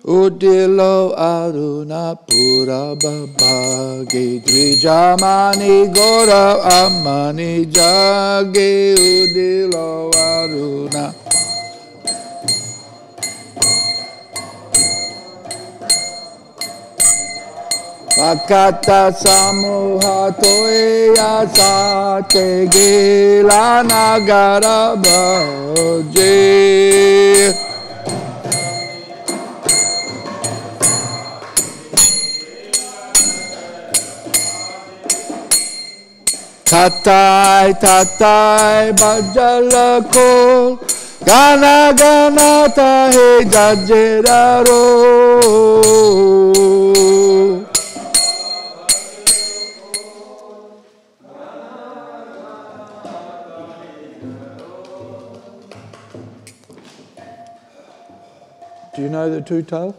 Udilo Aruna Pura Babagi Dvijamani Gora Amani Jagi Udilo Aruna Vakata Samuha Toya Sate Gila Nagara Bhaji Tatai tatai bajalakol Gana gana tahe jajeraro Do you know the two-tail?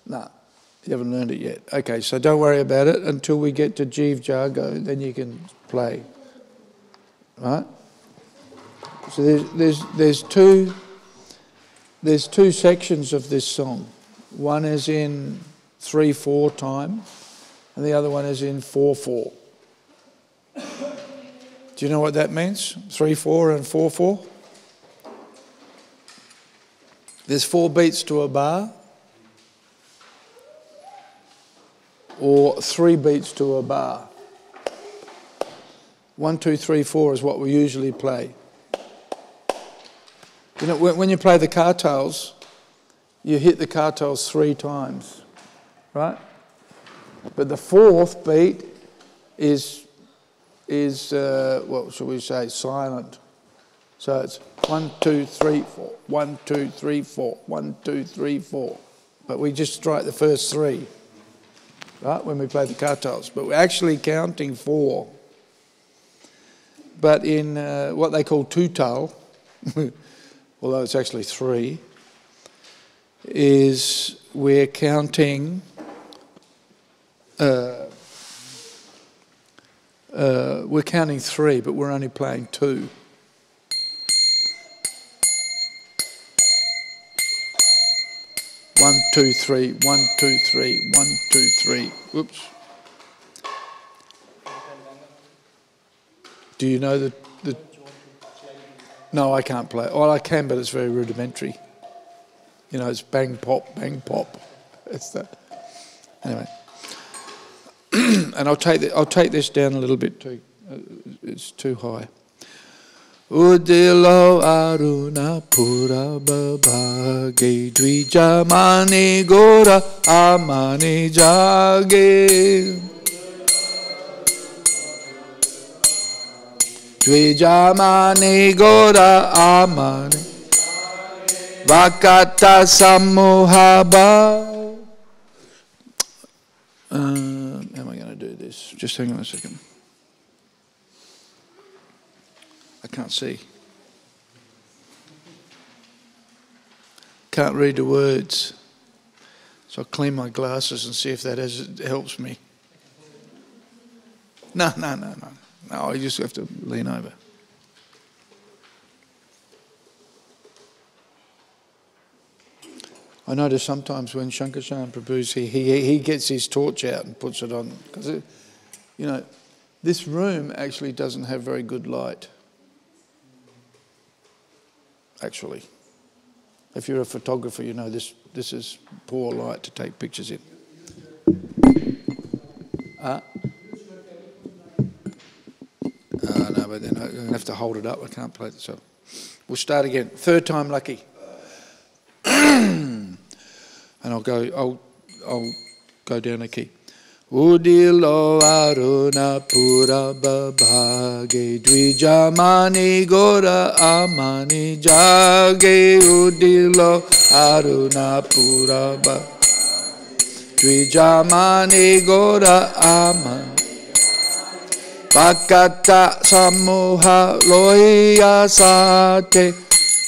No, you haven't learned it yet. Okay, so don't worry about it until we get to Jeev Jago, then you can play. Right? So there's two sections of this song. One is in 3/4 time, and the other one is in 4/4. Do you know what that means? 3/4 and 4/4? There's 4 beats to a bar, or 3 beats to a bar. 1, 2, 3, 4 is what we usually play. You know, when you play the kartals, you hit the kartals 3 times, right? But the 4th beat is what shall we say, silent. So it's 1, 2, 3, 4, 1, 2, 3, 4, 1, 2, 3, 4. But we just strike the first 3, right, when we play the kartals. But we're actually counting 4. But in what they call two-tail, although it's actually 3, is we're counting we're counting 3, but we're only playing 2. One, 2, 3, 1, 2, 3, 1, 2, 3. Whoops. Do you know the? No, I can't play. Well, I can, but it's very rudimentary. You know, it's bang pop, bang pop. It's that. Anyway, and I'll take this down a little bit too. It's too high. Udilo Aruna Pura Babagi Dvijamani Gora Amani Jagi Dvijamani Gora Amani Vakata Samuhaba. How am I going to do this? Just hang on a second. I can't see. Can't read the words. So I'll clean my glasses and see if that helps me. No, I just have to lean over. I notice sometimes when Shankarshan Prabhu's here, he gets his torch out and puts it on. Because, you know, this room actually doesn't have very good light. Actually. If you're a photographer, you know this is poor light to take pictures in. No, but then I'm going to have to hold it up. I can't play it. So we'll start again. 3rd time lucky. And I'll go down a key. Udilo Aruna Pura Babagi Dvijamani Gora Amani Jagi Udilo Aruna Pura Babagi Dvijamani Gora Amani Vakata Samuha Loya Sate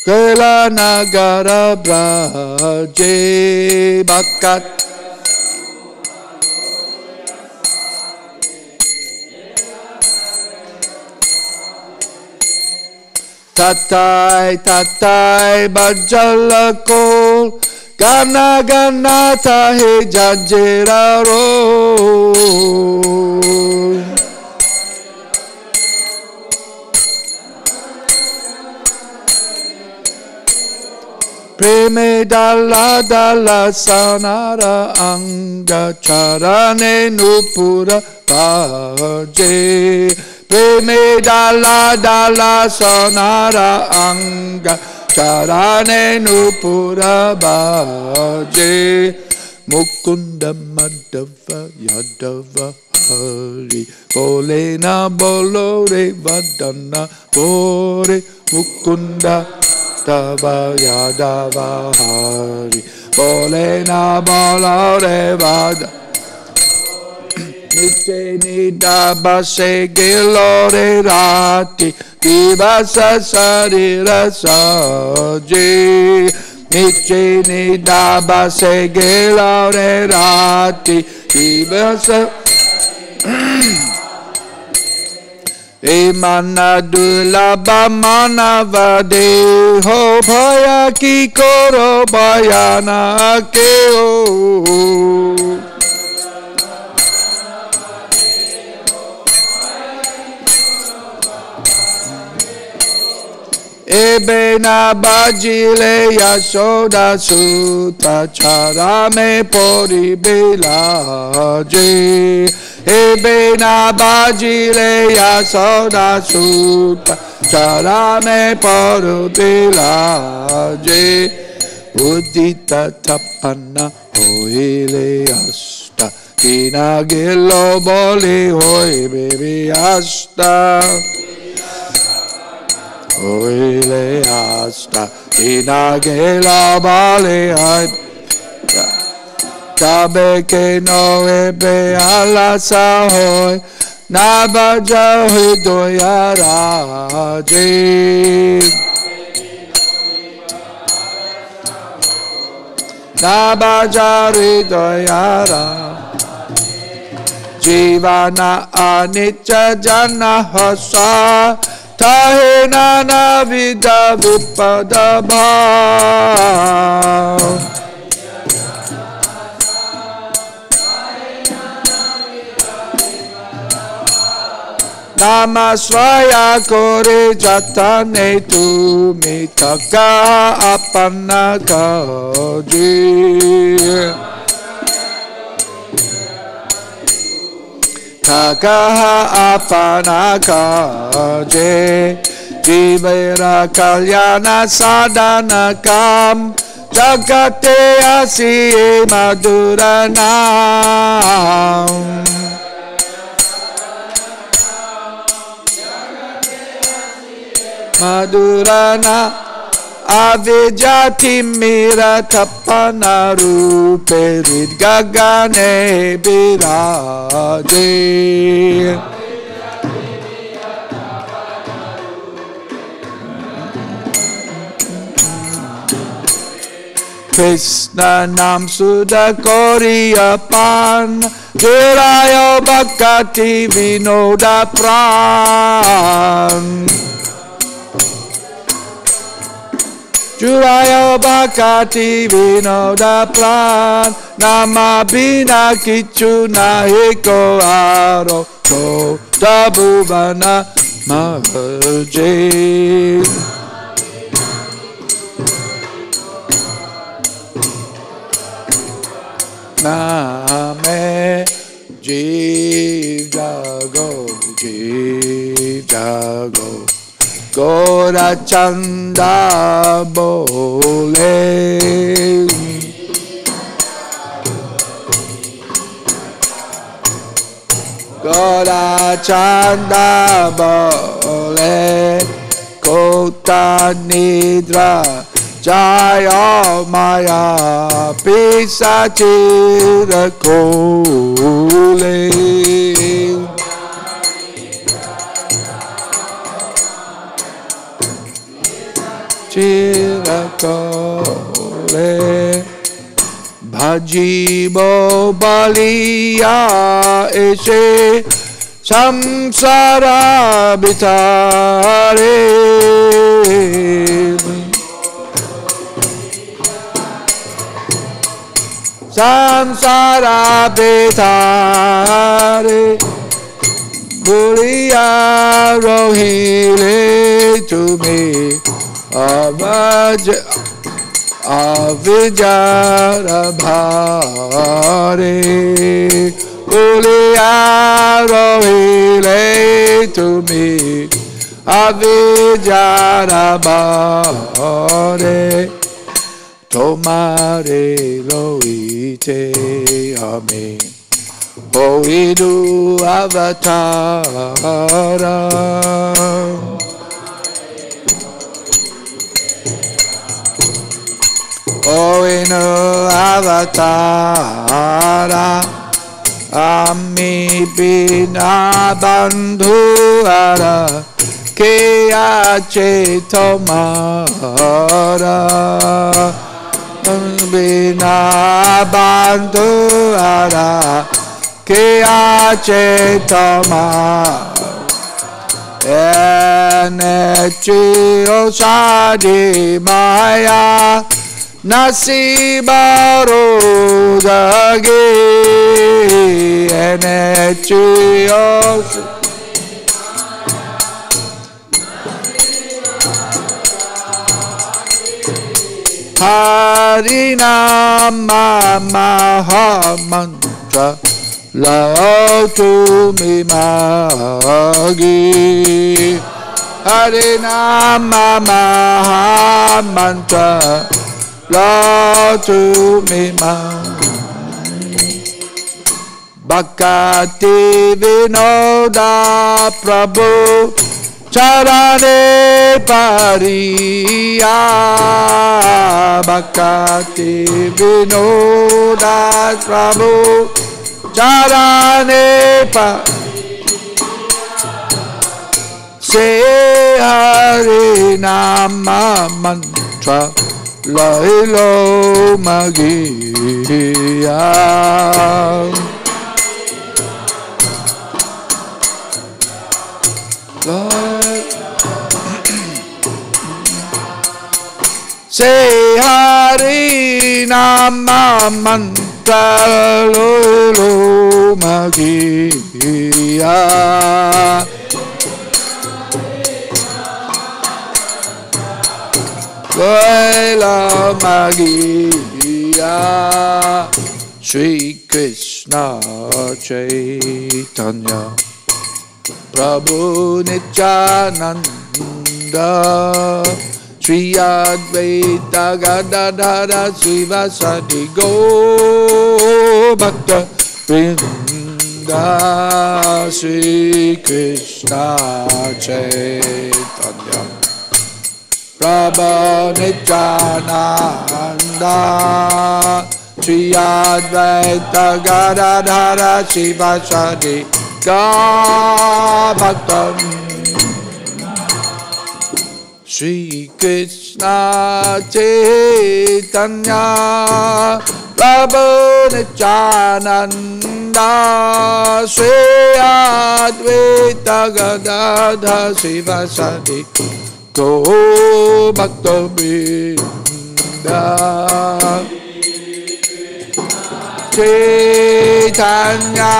Kela Nagara Braje Bakat Tatai tatai bajalakol Gana ganata he jajiraro. Preme dalla dalla sanara anga charane nupura bhaje. Preme dalla dalla sanara anga charane nupura bhaje. Mukunda madhava yadava hari. Bole na bolore vadana bore. Mukunda Dava Yadava Hari Bole na bolore vada Nitte nidaba se gilore rati Divasa sarira saji Nitte nidaba se gilore rati Divasa Emana dulaba manava deho bhaya ki koro bhayana keo. Ebe na bajile yashoda sutta charame pori bilaje. Ebe na bajile yasoda sutta charame pori bilaje. Udita tapana hoile asta. Kina gilo boli hoi baby asta. Oile asta inagela bale ai tabe ke no ebe ala sahoy nabaja hidoyara je nabaja hidoyara jivana anicca jana hasa Tahe nana vida vipada bhav Namasvaya kore jatane tumi taka apana kaji Takaha apana kaje Jivera kalyana sadhana kam Jagate asi maduranam Madurana Avijati mira tapana rupe ridgagane biraje Krishna nam sudha koriya pan Jirayo bhakati vinoda pran Jurayo bhakati vinoda plan Nama bina kichu nahiko aro Ko dabhuvana mahaje Name Jiv Jago Gora Chanda Bole Gora Chanda Bole Kota Nidra Jaya Maya Pisachira Kole Chirakole Bhajibo Baliya Eshe Samsara Bitare samsara betare Buliya rohile to me avijara bhare Buliya rohile to me avijara bhare Tomare loite ame Hoidu avatara Hoinu avatara Ami bina bandhuara Keache tomara Bina bandhuara Keache tomara Enechi osadi maya Nasibaro jage Enechi osadi Harinama Mahamantra Lautu Mimagi Harinama Mahamantra Lautu Mimagi Bhakti Vinoda Prabhu Charane pariya Bhakti Vinoda Prabhu Charane pariya Say Hare Nama Mantra Lailo Magiya Say Hare Nama Mantra Lolo Magiya Lolo Magiya Shri Krishna Chaitanya Prabhu Nityananda Shri Advaita Gadadhara Sivasadi Go Bhakta Vrinda Shri Krishna Chaitanya Prabhu Nityananda Shri Advaita Gadadhara Sivasadi Go Bhakta Shri Krishna Chaitanya Prabhu Nityananda Shri Advaita Gadadhara Sivasadi Go Bhakta-vrinda Chaitanya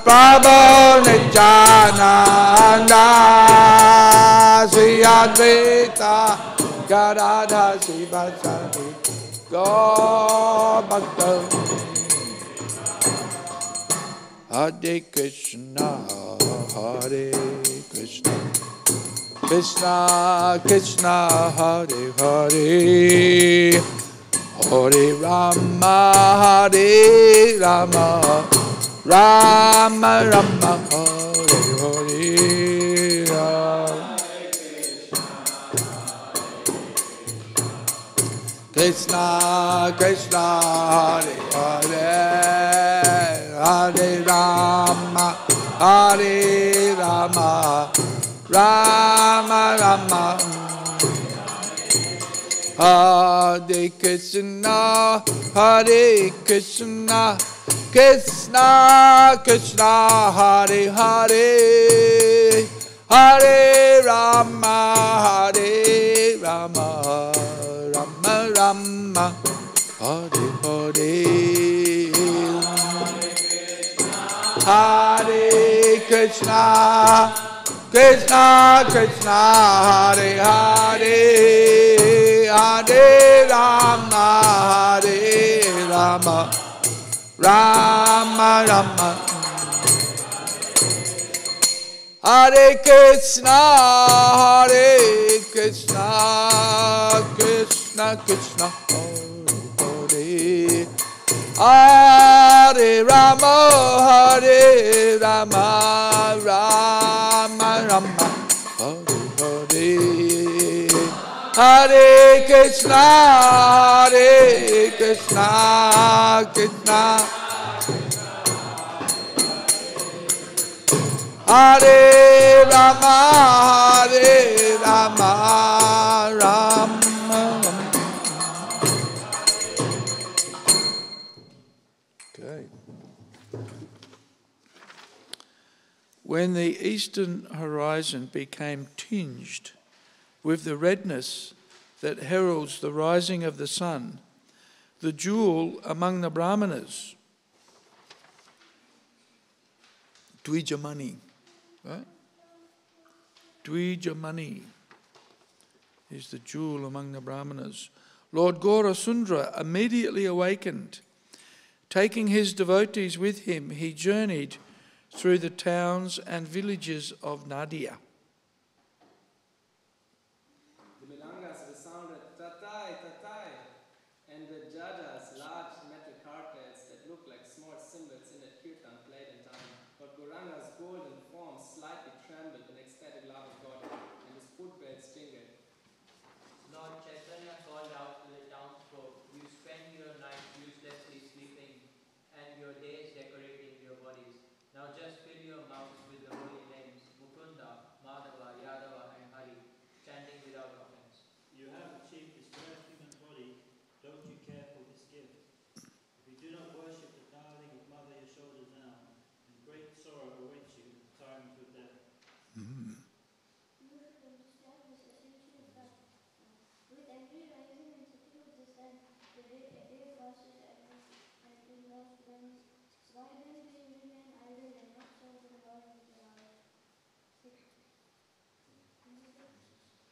Prabhu Nityananda Shri Advaita Gadadhara Sivasadi Go Bhakta Hare Krishna Hare Krishna Krishna Krishna Hare Hare Hare Rama Hare Rama Rama Rama Hare Hare Krishna Krishna Hare Hare Hare Rama Hare Rama Rama Rama Hare Krishna Hare Krishna Krishna Krishna Hare Hare Hare Rama Hare Rama Rama Rama Hare Hare Krishna, Krishna Krishna, Hare Hare, Hare Rama, Hare Rama, Rama Rama. Hare Krishna, Krishna Krishna, Hare Hare Rama, Hare Rama, Rama Rama, Hare Hare. Hare Krishna, Krishna Hare Rama, Rama Rama. Okay. When the eastern horizon became tinged with the redness that heralds the rising of the sun, the jewel among the Brahmanas, Dvijamani, right? Dvijamani is the jewel among the Brahmanas. Lord Gaurasundra immediately awakened. Taking his devotees with him, he journeyed through the towns and villages of Nadia. The Milangas resounded tatai, tatai, and the Jajas, large metal cartels that looked like small cymbals in a kirtan played in time. But Gauranga's golden form slightly trembled in ecstatic love of God, and his footbells jingled. Lord Chaitanya called out to the townsfolk, "You spend your nights uselessly sleeping and your days decorating your bodies. Now just fill your mouths with the holy names, Mukunda, Madhava, Yadava and Hari, chanting without offense." You have achieved this rare human body, don't you care for this gift? If you do not worship the darling of Mother Yashoda now, then great sorrow awaits you at the time of your death. You should understand this essential fact. With every rising and setting of the sun, a day passes and is lost once. Why then do you remain idle and not serve the Lord with your heart?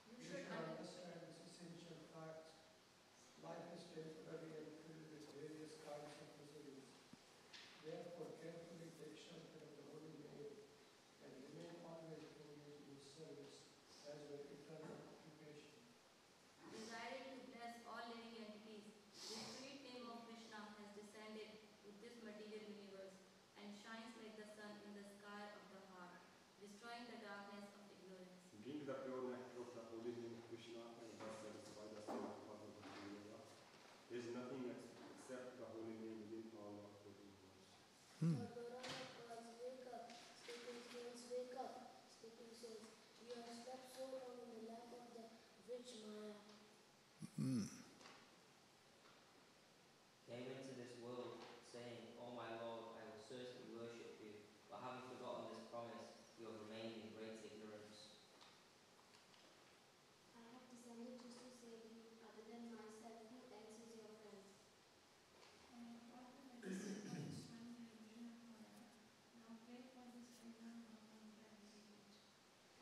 You should understand this essential fact. Life is temporary and filled with various kinds of miseries. Therefore, carefully take shelter of the holy name and remain always devoted to his service as your eternal occupation. Desiring to bless all living entities, the sweet name of Krishna has descended to this material universe and shines like the sun in the sky of the heart, destroying the darkness of ignorance. Drink the pure nectar of the holy name of Krishna and thus satisfy the soul of Bhaktivedanta. There is nothing except the holy name within all of the universe. Lord Gauranga calls, wake up, sleeping souls, wake up, sleeping souls. You have slept so long in the lap of the rich Maya. Came into this world saying, "Oh my Lord, I will certainly worship you," but having forgotten this promise, you have remained in great ignorance. I have descended just to save you. Other than myself, who else is your friend? I have taught the medicine for destroying the illusion of Maya. Now pray for this freedom of unreliable.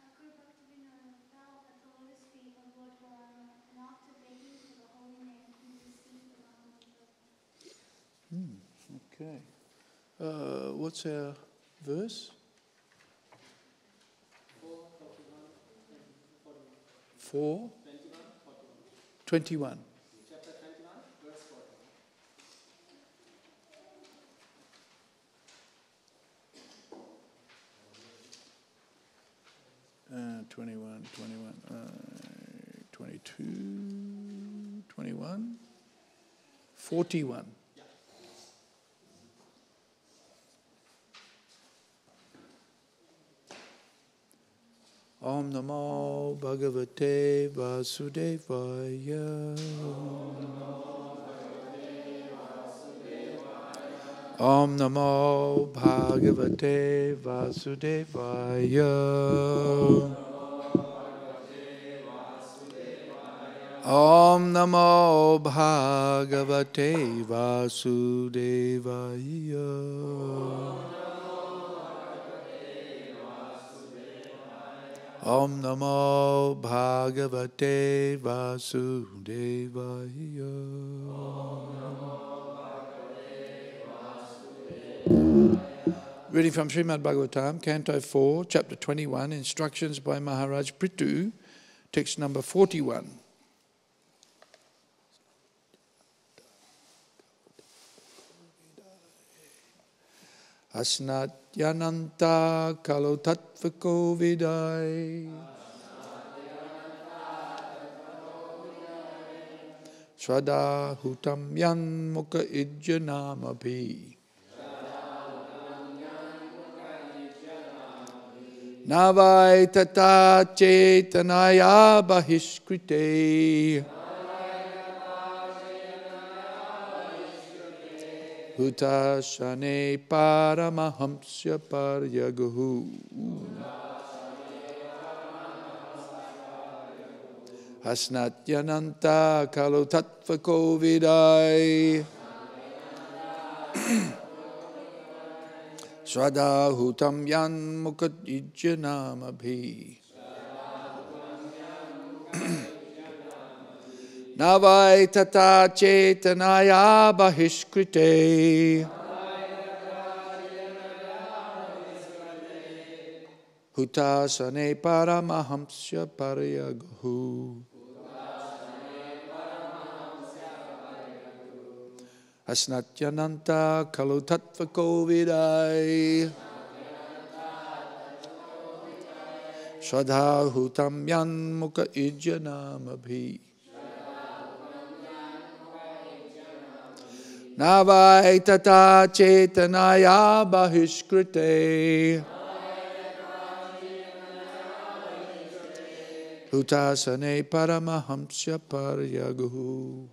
Thakur Bhaktivedanta fell at the lotus feet of Lord Gauranga, and after begging for the holy name, he received the Mahamantra. Okay. What's our verse? 4, 21. Chapter 21, verse 41. 21, 22, 21, 41. Om Namo Bhagavate Vasudevaya. Om Namo Bhagavate Vasudevaya. Om Namo Bhagavate Vasudevaya. Om Namo Bhagavate Vasudevaya. Reading from Śrīmad Bhāgavatam, Canto 4, Chapter 21, Instructions by Maharaj Prithu, text number 41. Asnatyananta kalo tattvako vidai. Shraddha hutam yan mukha ijjanamapi. Navai tata chetanaya bahishkrite. Hutasane paramahamsya paryaguhu. Asnatyananta kalo tattvako vidai. Shraddha hutam yan mukha ijjanamabhi. Navai tata chetanaya bahishkrite. Hutasane paramahamsya paryaguhu. Asnatyananta kalo tattvako vidai. Shraddha hutam yan mukha ijjanamabhi. Navai tata chetanaya bahishkrite. Hutasane paramahamsya paryaguhu.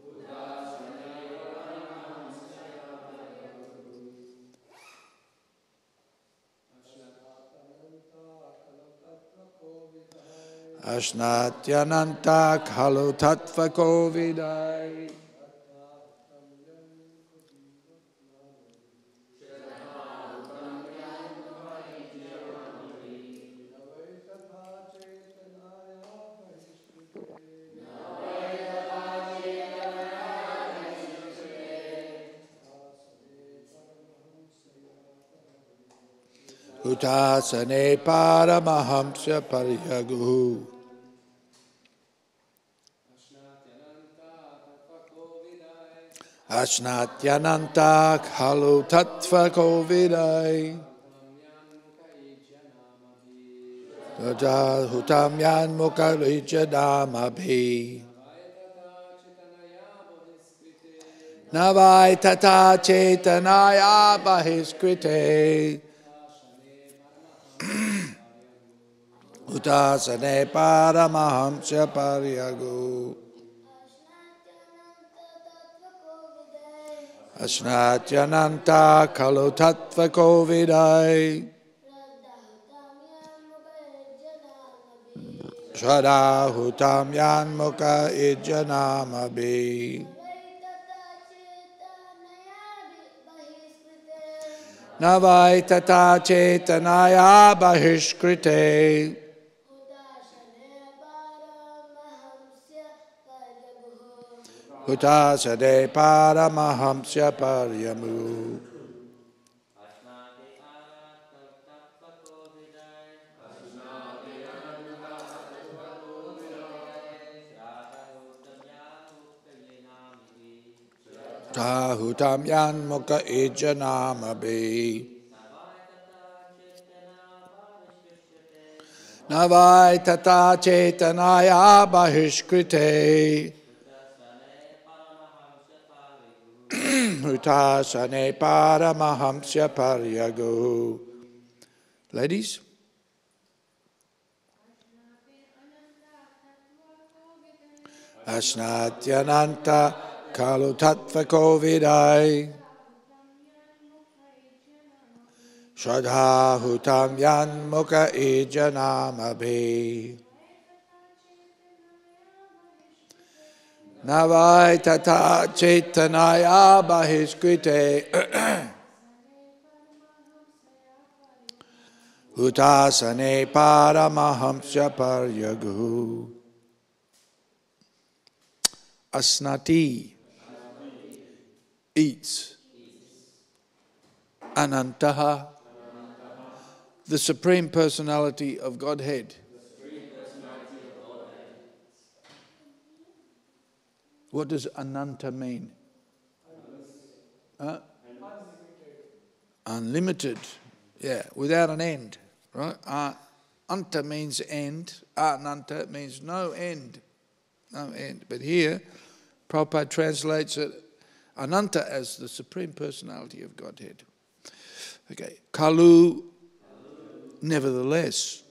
Asnatyananta kalo tattvako vidai. Hutasane paramahamsya paryaguhu. Asnatyananta kalo tattvako vidai. Shraddha hutam yan mukha ijjanamabhi. Navai tata chetanaya bahishkrite. Hutasane paramahamsya paryaguhu. Asnatyananta kalo tattvako vidai. Shraddha hutam yan mukha ijjanamabhi. Navai tata chetanaya bahishkrite. Hutasane paramahamsya paryaguhu. Shraddha hutam yan mukha ijjanamabhi. Navai tata chetanaya bahishkrite. Hutasane paramahamsya paryaguhu. Ladies? Asnatyananta kalo tattvako vidai. Shraddha hutam yan mukha ijjanamabhi. Navai tata chetanaya bahiskrite Hutasane paramahamsya paryagu Asnati eats Anantaha the Supreme Personality of Godhead. What does Ananta mean? Unlimited. Yeah, without an end. Right? Anta means end. Ananta means no end. No end. But here, Prabhupada translates it, Ananta, as the Supreme Personality of Godhead. Okay. Kalu, nevertheless.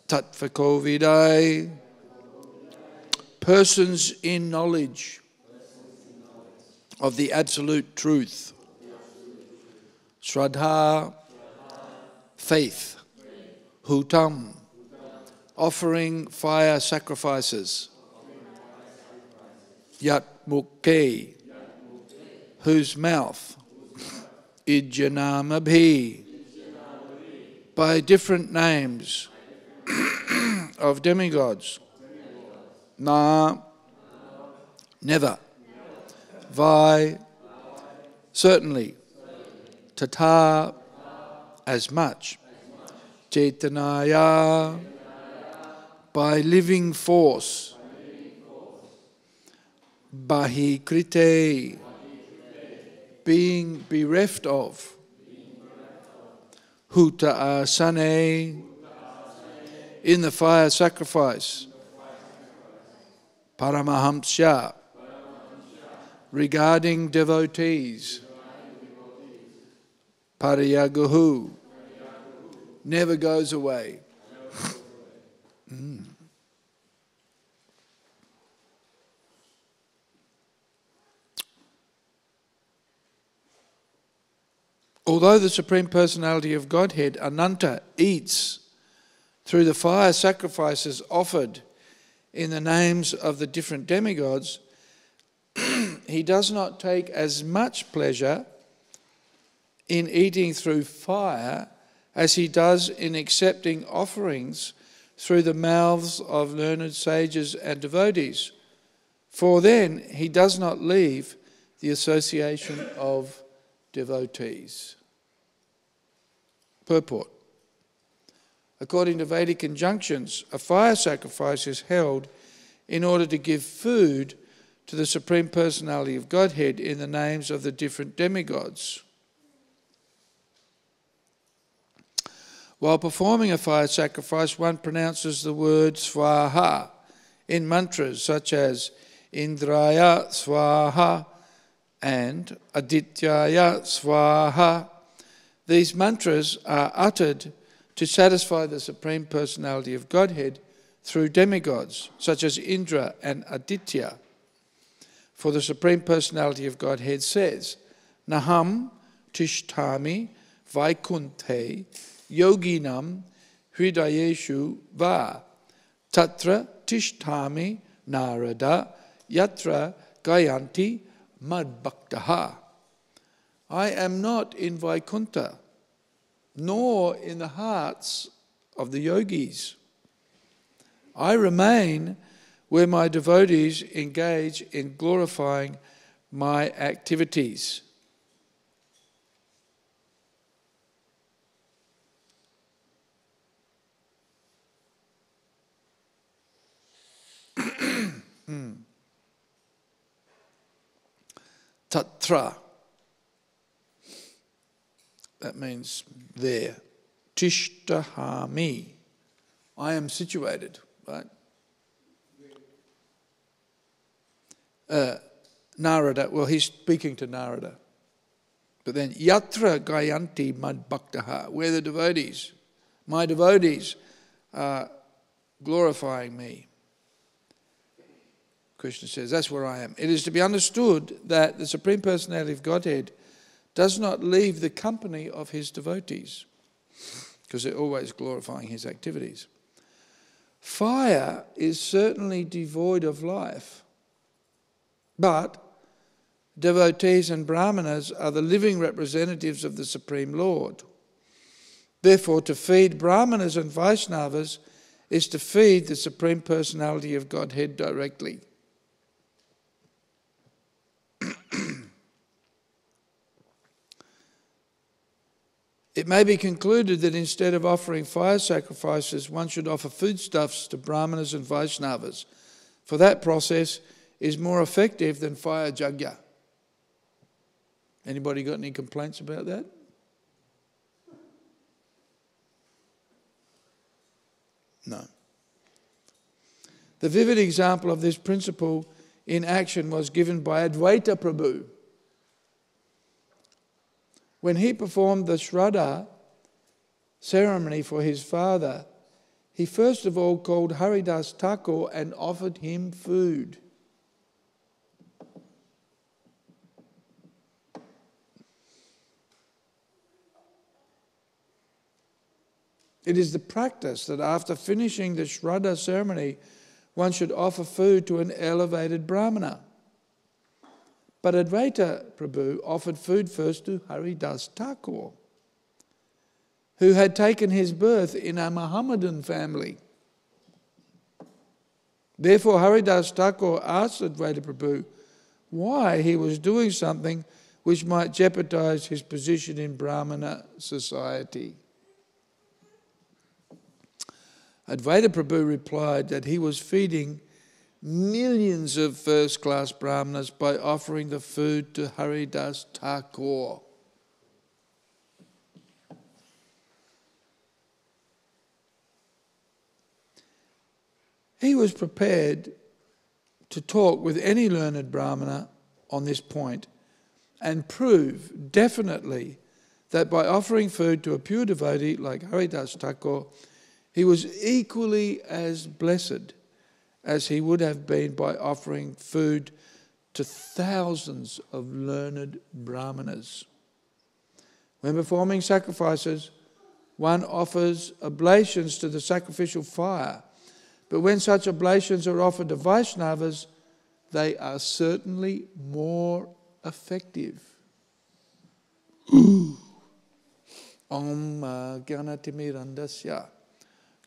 Tatvako vidai. Persons in knowledge of the absolute truth. Shraddha, faith. Hutam, offering fire sacrifices. Yat mukhe, whose mouth. Ijjanamabhi, by different names of demigods. Na, never. Vai, certainly. Tata, as much. Chetanaya, by living force. Bahikrite, being bereft of. Huta asane, in the fire sacrifice. Paramahamsya, regarding devotees. Paryaguhu, never goes away. Although the Supreme Personality of Godhead, Ananta, eats through the fire sacrifices offered in the names of the different demigods, he does not take as much pleasure in eating through fire as he does in accepting offerings through the mouths of learned sages and devotees. For then he does not leave the association of devotees. Purport. According to Vedic injunctions, a fire sacrifice is held in order to give food to the Supreme Personality of Godhead in the names of the different demigods. While performing a fire sacrifice, one pronounces the word Swaha in mantras such as Indraya Swaha and Adityaya Swaha. These mantras are uttered to satisfy the Supreme Personality of Godhead through demigods such as Indra and Aditya. For the Supreme Personality of Godhead says, Naham tishtami vaikunthe yoginam hridayeshu va tatra tishtami narada yatra gayanti madbhaktaha. I am not in Vaikuntha, nor in the hearts of the yogis. I remain where my devotees engage in glorifying my activities. Tatra. That means there. Tishtahami. I am situated, right? Narada, well, he's speaking to Narada. But then, Yatra Gayanti Madbhaktaha, where the devotees, my devotees, are glorifying me. Krishna says, that's where I am. It is to be understood that the Supreme Personality of Godhead does not leave the company of his devotees, because they're always glorifying his activities. Fire is certainly devoid of life, But devotees and brahmanas are the living representatives of the Supreme Lord. Therefore, to feed brahmanas and Vaishnavas is to feed the Supreme Personality of Godhead directly. It may be concluded that instead of offering fire sacrifices, one should offer foodstuffs to brahmanas and Vaishnavas, for that process is more effective than fire yajna. Anybody got any complaints about that? No. The vivid example of this principle in action was given by Advaita Prabhu. When he performed the Shraddha ceremony for his father, he first of all called Haridas Thakur and offered him food. It is the practice that after finishing the Shraddha ceremony, one should offer food to an elevated Brahmana. But Advaita Prabhu offered food first to Haridas Thakur, who had taken his birth in a Mohammedan family. Therefore, Haridas Thakur asked Advaita Prabhu why he was doing something which might jeopardize his position in Brahmana society. Advaita Prabhu replied that he was feeding millions of first-class Brahmanas by offering the food to Haridas Thakur. He was prepared to talk with any learned Brahmana on this point and prove definitely that by offering food to a pure devotee like Haridas Thakur, he was equally as blessed as he would have been by offering food to thousands of learned Brahmanas. When performing sacrifices, one offers oblations to the sacrificial fire, but when such oblations are offered to Vaishnavas, they are certainly more effective. Om Gyanatimirandasya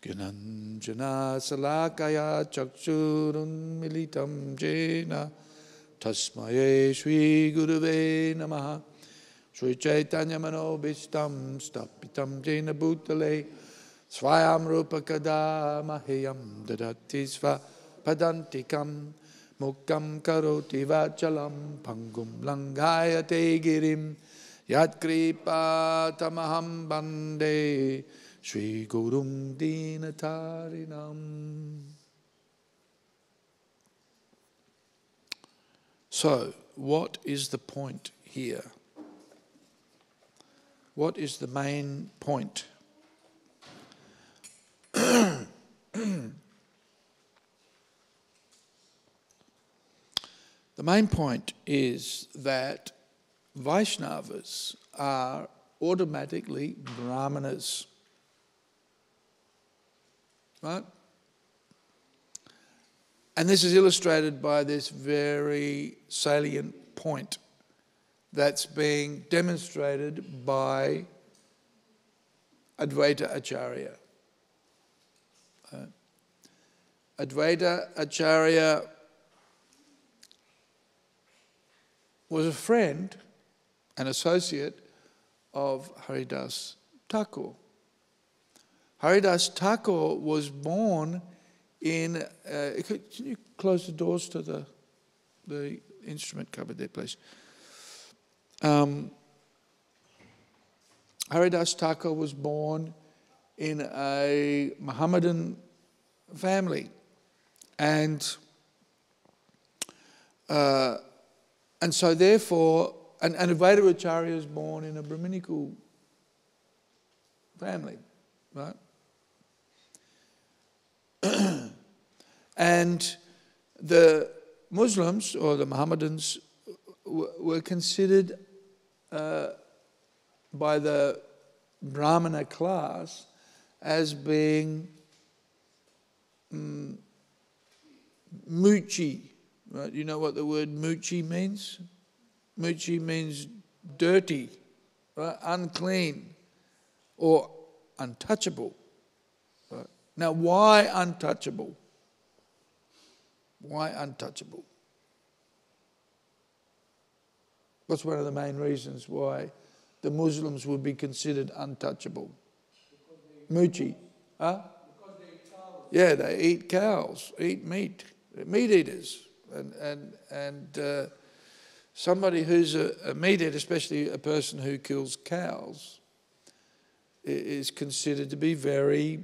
Gyananjana Salakaya Chakshurun Militam Jena Tasmaye Shri Guruve Namaha Shri Chaitanya Manobishtam Stapitam Jena Bhutale Swayam Rupa Kada Mahayam Dadati Sva Padantikam Mukam Karoti Vachalam Pangum Langayate Girim Yat Kripa Tamaham Bande Shri Gurum Dinatarinam. So, what is the point here? What is the main point? The main point is that Vaishnavas are automatically Brahmanas. Right? And this is illustrated by this very salient point that's being demonstrated by Advaita Acharya. Advaita Acharya was a friend, an associate of Haridas Thakur. Haridas Thakur was born in... can you close the doors to the instrument cupboard there, please? Haridas Thakur was born in a Mohammedan family. And so therefore... And Advaita Acharya was born in a Brahminical family, right? And the Muslims, or the Mohammedans, were considered by the Brahmana class as being muchi, Right? You know what the word muchi means? Muchi means dirty, right? Unclean, or untouchable. Right? Now, why untouchable? Why untouchable? What's one of the main reasons why the Muslims would be considered untouchable? Muchi. Huh? Because they eat cows. Yeah, they eat cows, eat meat. They're meat eaters. And somebody who's a meat eater, especially a person who kills cows, is considered to be very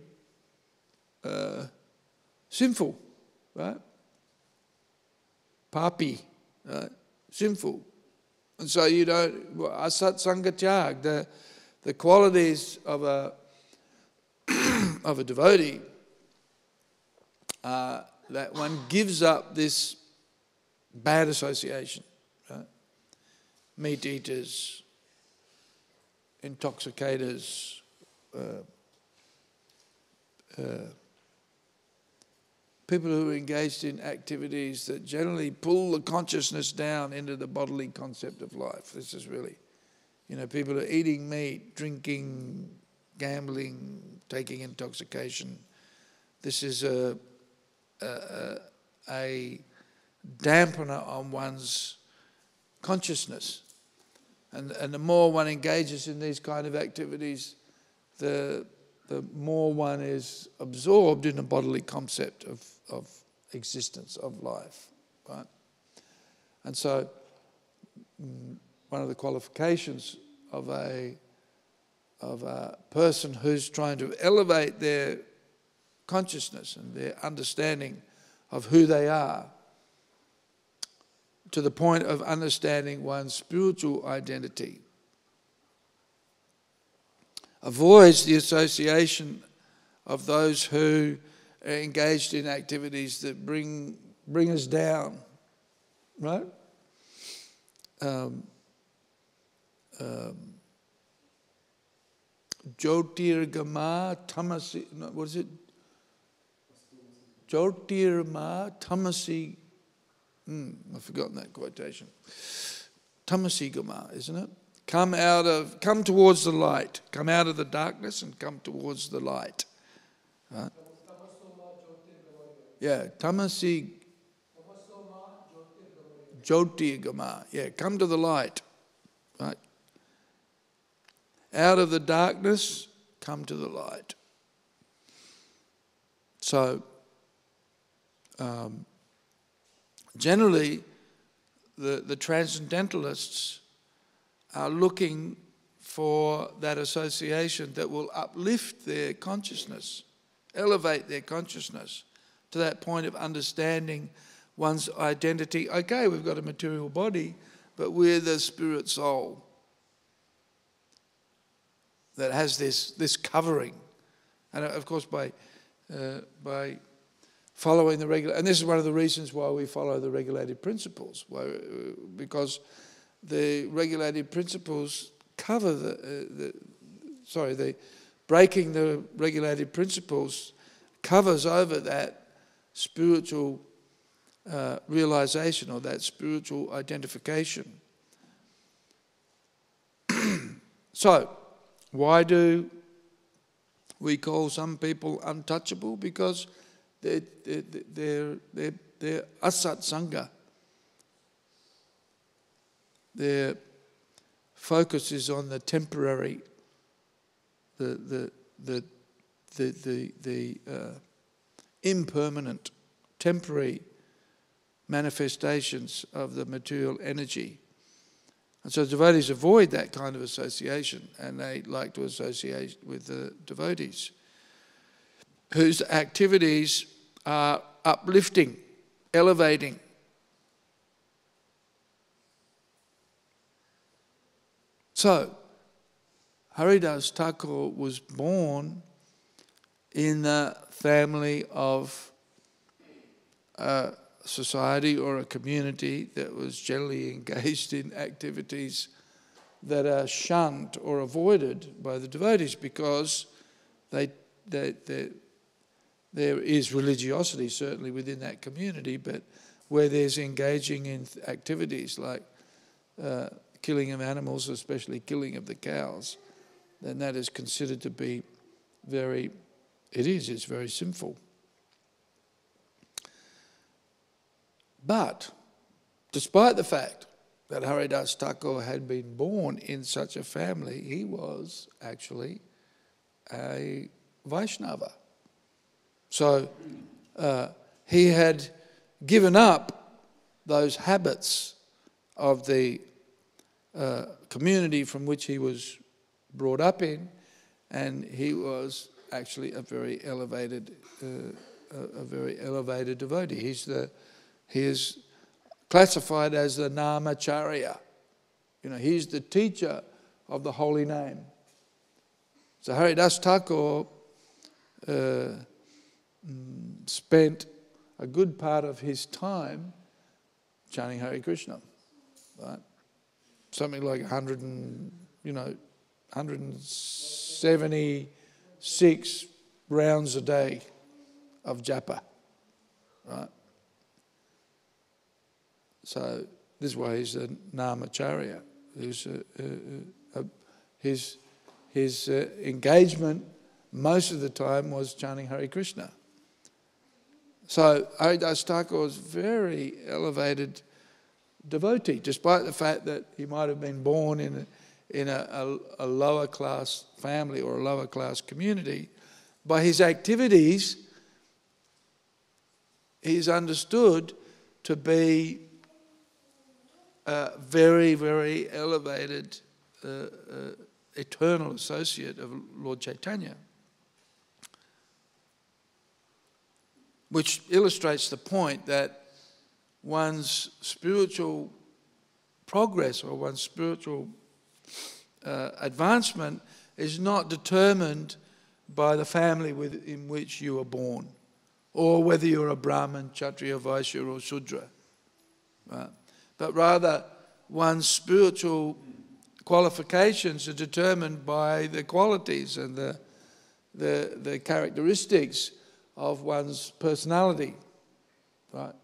sinful, right? Papi, right? Sinful. And so you don't, asat sangatyag, the qualities of a devotee, that one gives up this bad association, right? Meat eaters, intoxicators, people who are engaged in activities that generally pull the consciousness down into the bodily concept of life. This is really, people who are eating meat, drinking, gambling, taking intoxication. This is a dampener on one's consciousness. And the more one engages in these kind of activities, the more one is absorbed in a bodily concept of existence, of life, right? And so one of the qualifications of a person who's trying to elevate their consciousness and their understanding of who they are to the point of understanding one's spiritual identity, avoids the association of those who are engaged in activities that bring us down, right? Jyotirgama tamasi, what is it? Jyotirma tamasi, I've forgotten that quotation. Tamasi gama, isn't it? Come towards the light. Come out of the darkness and come towards the light. Right? Yeah, tamasi jyotirgama. Yeah, come to the light. Right? Out of the darkness, come to the light. So, generally, the transcendentalists are looking for that association that will uplift their consciousness, elevate their consciousness to that point of understanding one's identity. Okay, we've got a material body, but we're the spirit soul that has this covering. And of course, by following the regular, and this is one of the reasons why we follow the regulated principles, because the regulated principles cover the breaking the regulated principles covers over that spiritual realization or that spiritual identification. So, why do we call some people untouchable? Because they're asat sangha. Their focus is on the temporary, the impermanent, temporary manifestations of the material energy. And so devotees avoid that kind of association, and they like to associate with the devotees whose activities are uplifting, elevating. So, Haridas Thakur was born in the family of a society or a community that was generally engaged in activities that are shunned or avoided by the devotees, because there is religiosity certainly within that community, but where there's engaging in activities like killing of animals, especially killing of the cows, then that is considered to be it's very sinful. But despite the fact that Haridas Thakur had been born in such a family, he was actually a Vaishnava. So he had given up those habits of the community from which he was brought up in, and he was actually a very elevated devotee. He is classified as the Namacharya. He's the teacher of the holy name. So Haridas Thakur spent a good part of his time chanting Hare Krishna, right? Something like 176 rounds a day of japa, right? So this way he's a Namacharya. His engagement most of the time was chanting Hare Krishna. So Haridas Thakur was a very elevated devotee, despite the fact that he might have been born in a lower class family or a lower class community. By his activities, he's understood to be a very, very elevated eternal associate of Lord Chaitanya, which illustrates the point that one's spiritual progress or one's spiritual advancement is not determined by the family in which you are born, or whether you're a Brahmin, Kshatriya, Vaishya or Shudra, right? But rather one's spiritual qualifications are determined by the qualities and the characteristics of one's personality, right?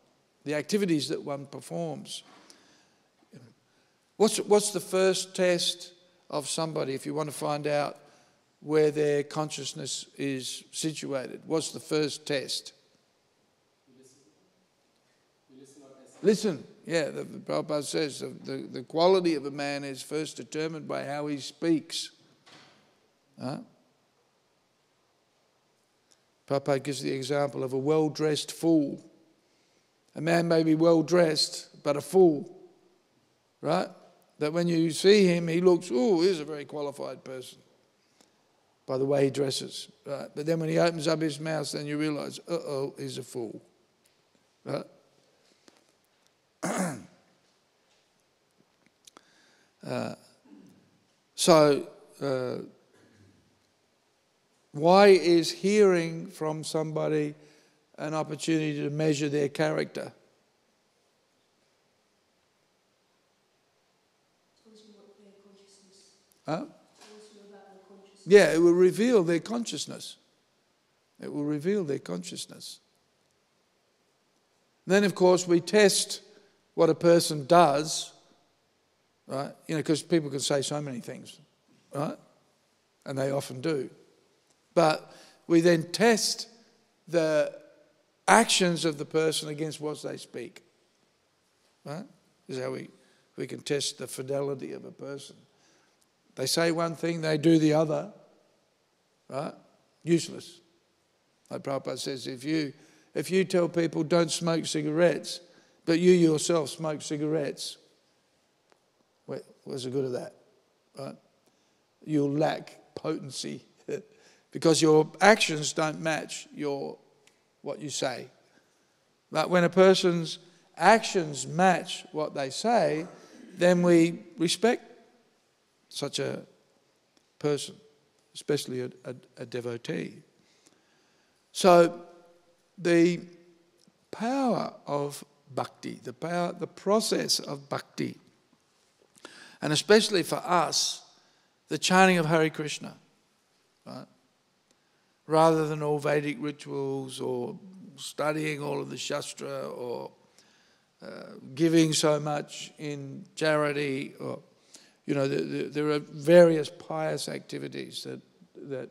The activities that one performs. What's the first test of somebody if you want to find out where their consciousness is situated? What's the first test? Listen. Yeah, the Prabhupada says the quality of a man is first determined by how he speaks. Prabhupada gives the example of a well-dressed fool. A man may be well-dressed, but a fool, right? That when you see him, he looks, he's a very qualified person by the way he dresses, right? But then when he opens up his mouth, then you realize, he's a fool, right? Why is hearing from somebody an opportunity to measure their character? Yeah, it will reveal their consciousness. It will reveal their consciousness. Then, of course, we test what a person does, right? Because people can say so many things, right? And they often do. But we then test the actions of the person against what they speak, right? This is how we can test the fidelity of a person. They say one thing, they do the other, right? Useless. Like Prabhupada says, if you tell people don't smoke cigarettes, but you yourself smoke cigarettes, where's the good of that, right? You'll lack potency because your actions don't match what you say. But when a person's actions match what they say, then we respect such a person, especially a devotee. So the power of bhakti, the process of bhakti, and especially for us, the chanting of Hare Krishna, right? Rather than all Vedic rituals or studying all of the Shastra or giving so much in charity, or there are various pious activities that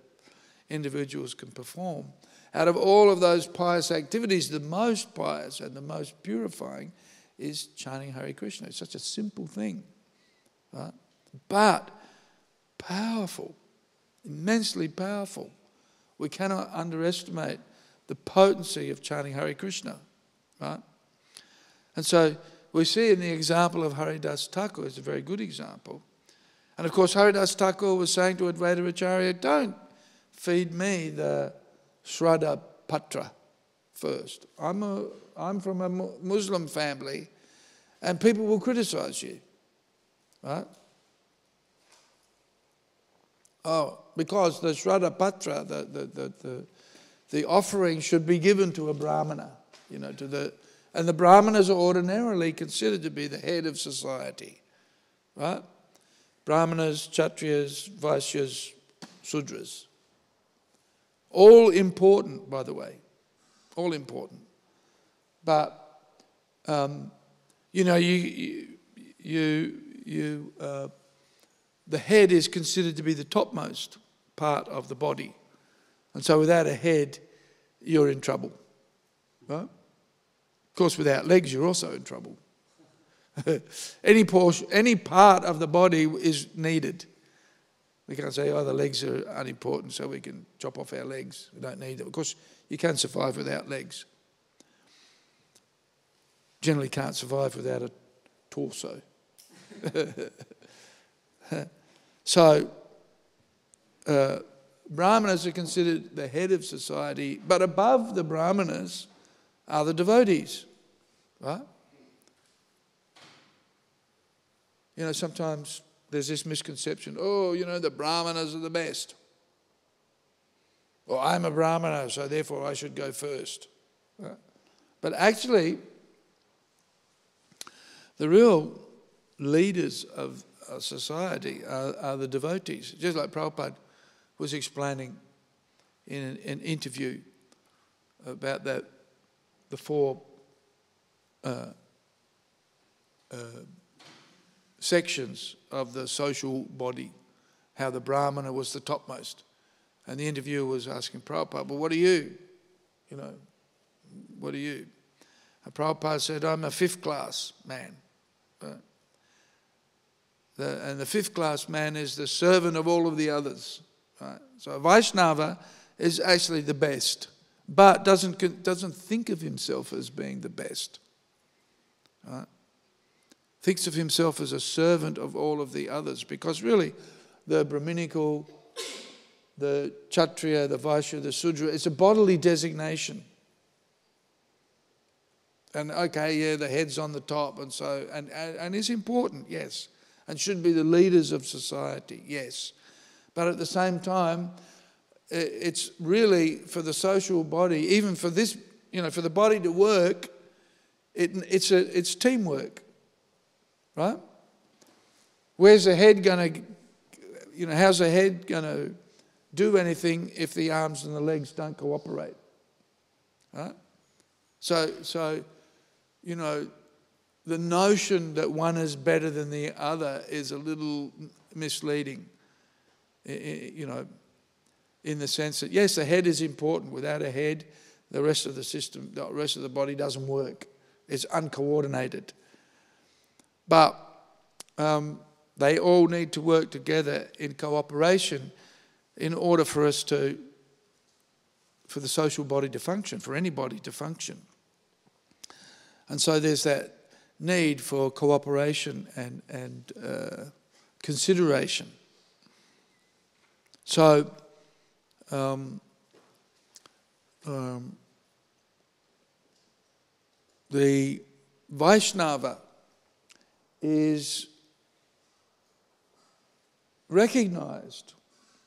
individuals can perform. Out of all of those pious activities, the most pious and the most purifying is chanting Hare Krishna. It's such a simple thing, right? But powerful, immensely powerful. We cannot underestimate the potency of chanting Hare Krishna, right? And so we see in the example of Haridas Thakur, it's a very good example. And of course Haridas Thakur was saying to Advaita Acharya, don't feed me the Shraddha Patra first. I'm from a Muslim family and people will criticize you, right? Oh, because the Shraddha Patra, the offering should be given to a Brahmana, and the Brahmanas are ordinarily considered to be the head of society, right? Brahmanas, Kshatriyas, Vaishyas, Sudras. All important, by the way, all important. But the head is considered to be the topmost part of the body, and so without a head, you're in trouble, right? Of course, without legs, you're also in trouble. Any part of the body is needed. We can't say, the legs are unimportant, so we can chop off our legs. We don't need them. Of course, you can survive without legs. Generally can't survive without a torso. So, Brahmanas are considered the head of society, but above the Brahmanas are the devotees, right? Sometimes there's this misconception, the Brahmanas are the best. Or I'm a Brahmana, so therefore I should go first. Right? But actually, the real leaders of society are the devotees. Just like Prabhupada was explaining in an interview about the four sections of the social body, how the Brahmana was the topmost. And the interviewer was asking Prabhupada, well, what are you? What are you? And Prabhupada said, I'm a fifth class man. And the fifth class man is the servant of all of the others. Right? So a Vaishnava is actually the best, but doesn't think of himself as being the best. Right? Thinks of himself as a servant of all of the others, because really the Brahminical, the Kshatriya, the Vaishya, the Sudra, it's a bodily designation. And the head's on the top, and so and it's important, yes, and should be the leaders of society, yes. But at the same time, it's really for the social body, even for this, for the body to work, it's teamwork, right? Where's the head going to, how's the head going to do anything if the arms and the legs don't cooperate, right? So the notion that one is better than the other is a little misleading, in the sense that, yes, the head is important. Without a head, the rest of the system, the rest of the body doesn't work. It's uncoordinated. But they all need to work together in cooperation in order for the social body to function, for any body to function. And so there's that need for cooperation and consideration. So the Vaishnava is recognized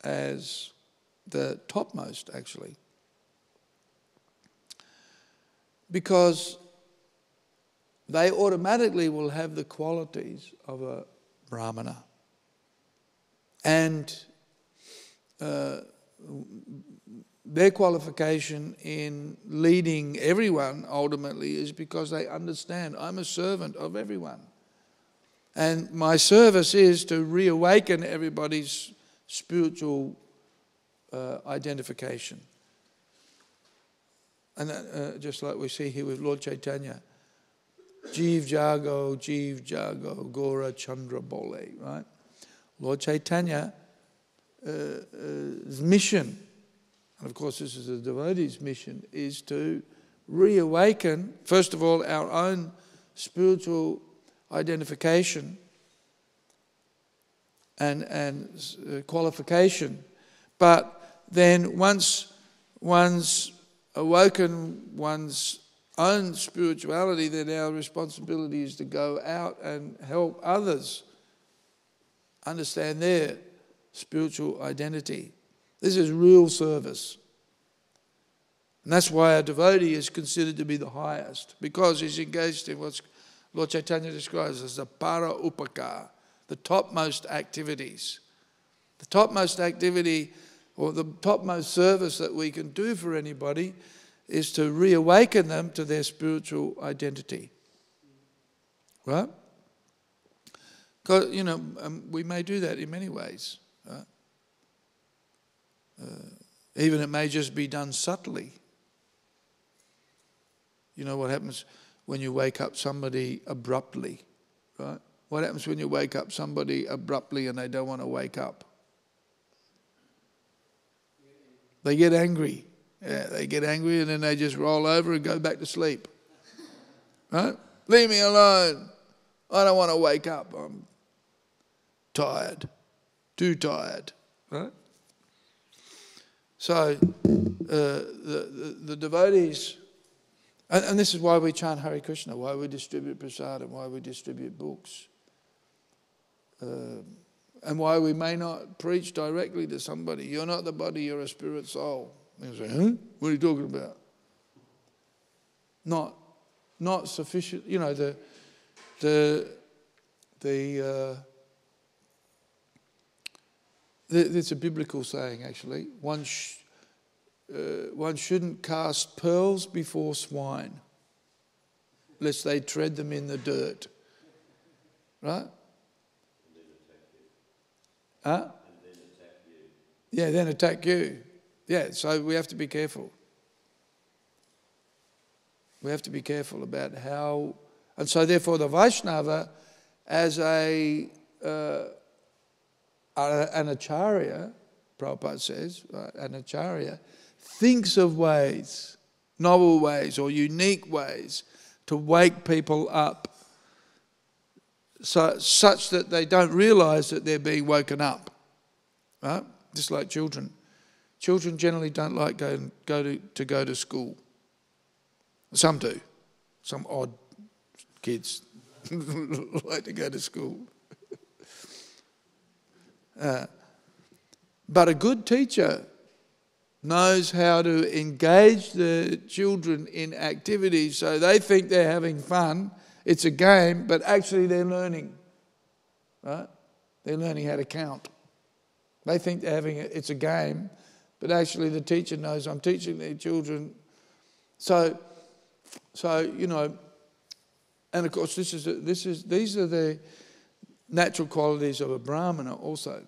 as the topmost, actually, because they automatically will have the qualities of a Brahmana. And their qualification in leading everyone ultimately is because they understand I'm a servant of everyone. And my service is to reawaken everybody's spiritual identification. And that, just like we see here with Lord Chaitanya, Jeev Jago, Gora Chandra Bole, right? Lord Chaitanya's mission, and of course this is the devotee's mission, is to reawaken, first of all, our own spiritual identification and qualification. But then once one's awoken one's own spirituality, then our responsibility is to go out and help others understand their spiritual identity. This is real service. And that's why a devotee is considered to be the highest, because he's engaged in what Lord Chaitanya describes as the para upaka, the topmost activities. The topmost activity or the topmost service that we can do for anybody is to reawaken them to their spiritual identity. Right? Because, we may do that in many ways. Right? Even it may just be done subtly. You know what happens when you wake up somebody abruptly, right? What happens when you wake up somebody abruptly and they don't want to wake up? They get angry. Yeah, they get angry and then they just roll over and go back to sleep. Right? Leave me alone. I don't want to wake up. I'm tired. Too tired. Right? So the devotees, and this is why we chant Hare Krishna, why we distribute prasad and why we distribute books. And why we may not preach directly to somebody. You're not the body, you're a spirit soul. And you say, huh? What are you talking about? Not sufficient. It's a biblical saying, actually. One shouldn't cast pearls before swine, lest they tread them in the dirt. Right? Huh? And then attack you. Yeah, then attack you. Yeah, so we have to be careful. We have to be careful about how... And so therefore the Vaishnava, as an Acharya, Prabhupada says, right, an Acharya, thinks of ways, novel ways or unique ways to wake people up, such that they don't realise that they're being woken up. Right? Just like children. Children generally don't like go to school. Some do. Some odd kids like to go to school. But a good teacher knows how to engage the children in activities so they think they're having fun. It's a game, but actually they're learning. Right? They're learning how to count. They think they're it's a game, but actually the teacher knows I'm teaching their children. So and of course these are the natural qualities of a Brahmana also.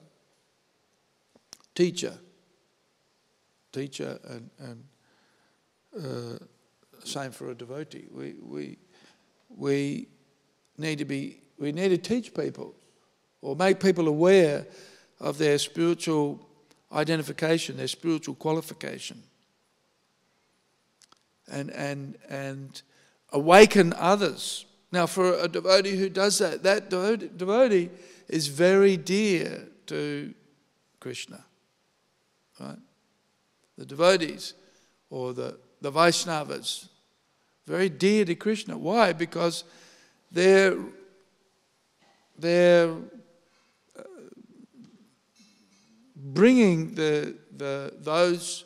Teacher and same for a devotee. We need to teach people or make people aware of their spiritual identification, their spiritual qualification, and awaken others. Now, for a devotee who does that, that devotee is very dear to Krishna, right? The devotees or the Vaishnavas, very dear to Krishna. Why? Because they're bringing those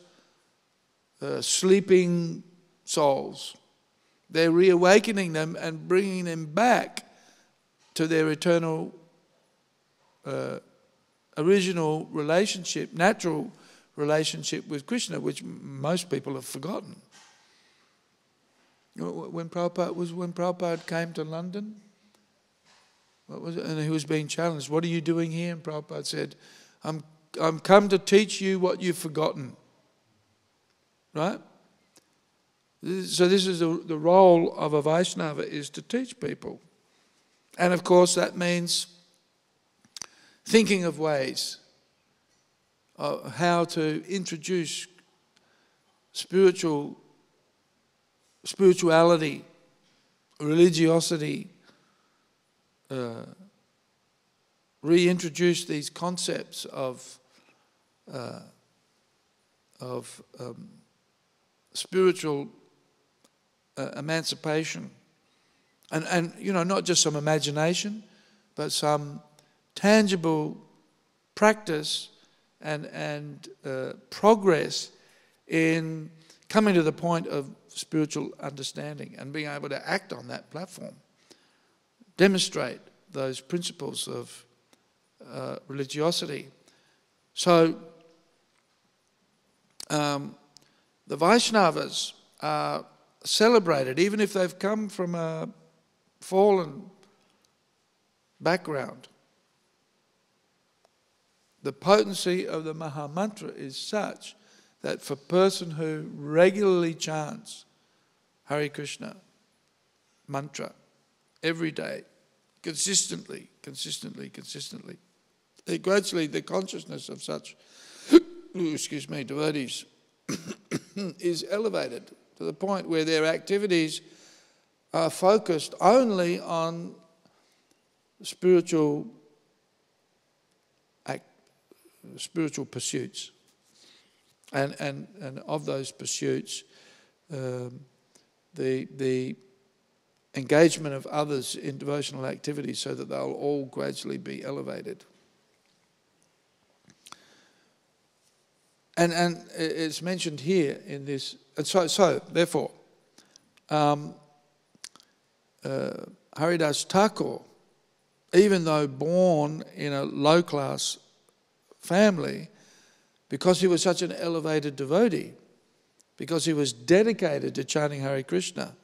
sleeping souls. They're reawakening them and bringing them back to their eternal, original relationship, natural relationship with Krishna, which most people have forgotten. When Prabhupada came to London, what was it? And he was being challenged. What are you doing here? And Prabhupada said, I'm come to teach you what you've forgotten. Right? So this is the role of a Vaishnava, is to teach people. And of course that means thinking of ways of how to introduce spirituality, religiosity, reintroduce these concepts of spiritual emancipation, and not just some imagination, but some tangible practice and progress in coming to the point of spiritual understanding and being able to act on that platform, demonstrate those principles of religiosity. So the Vaishnavas are celebrated, even if they've come from a fallen background. The potency of the Maha Mantra is such that for a person who regularly chants Hare Krishna mantra every day, consistently, gradually the consciousness of such devotees is elevated to the point where their activities are focused only on spiritual pursuits. And of those pursuits, the engagement of others in devotional activities, so that they'll all gradually be elevated. And it's mentioned here in this. And so therefore, Haridas Thakur, even though born in a low-class family, because he was such an elevated devotee, because he was dedicated to chanting Hare Krishna,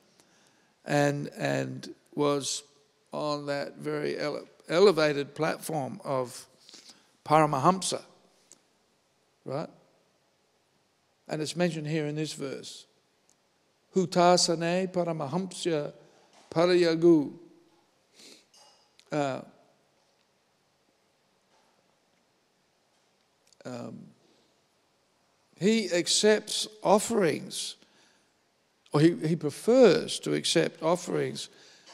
and was on that very elevated platform of Paramahamsa, right? And it's mentioned here in this verse. Hutasane Paramahamsya Parayagu. He accepts offerings, or he prefers to accept offerings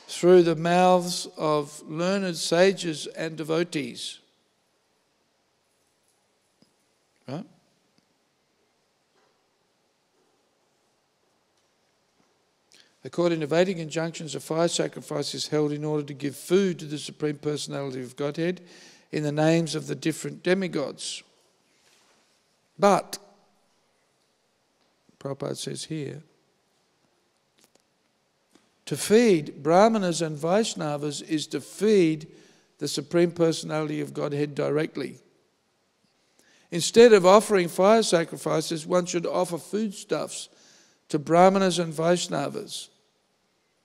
through the mouths of learned sages and devotees. Right? According to Vedic injunctions, a fire sacrifice is held in order to give food to the Supreme Personality of Godhead in the names of the different demigods. But, Prabhupada says here, to feed Brahmanas and Vaishnavas is to feed the Supreme Personality of Godhead directly. Instead of offering fire sacrifices, one should offer foodstuffs to Brahmanas and Vaishnavas.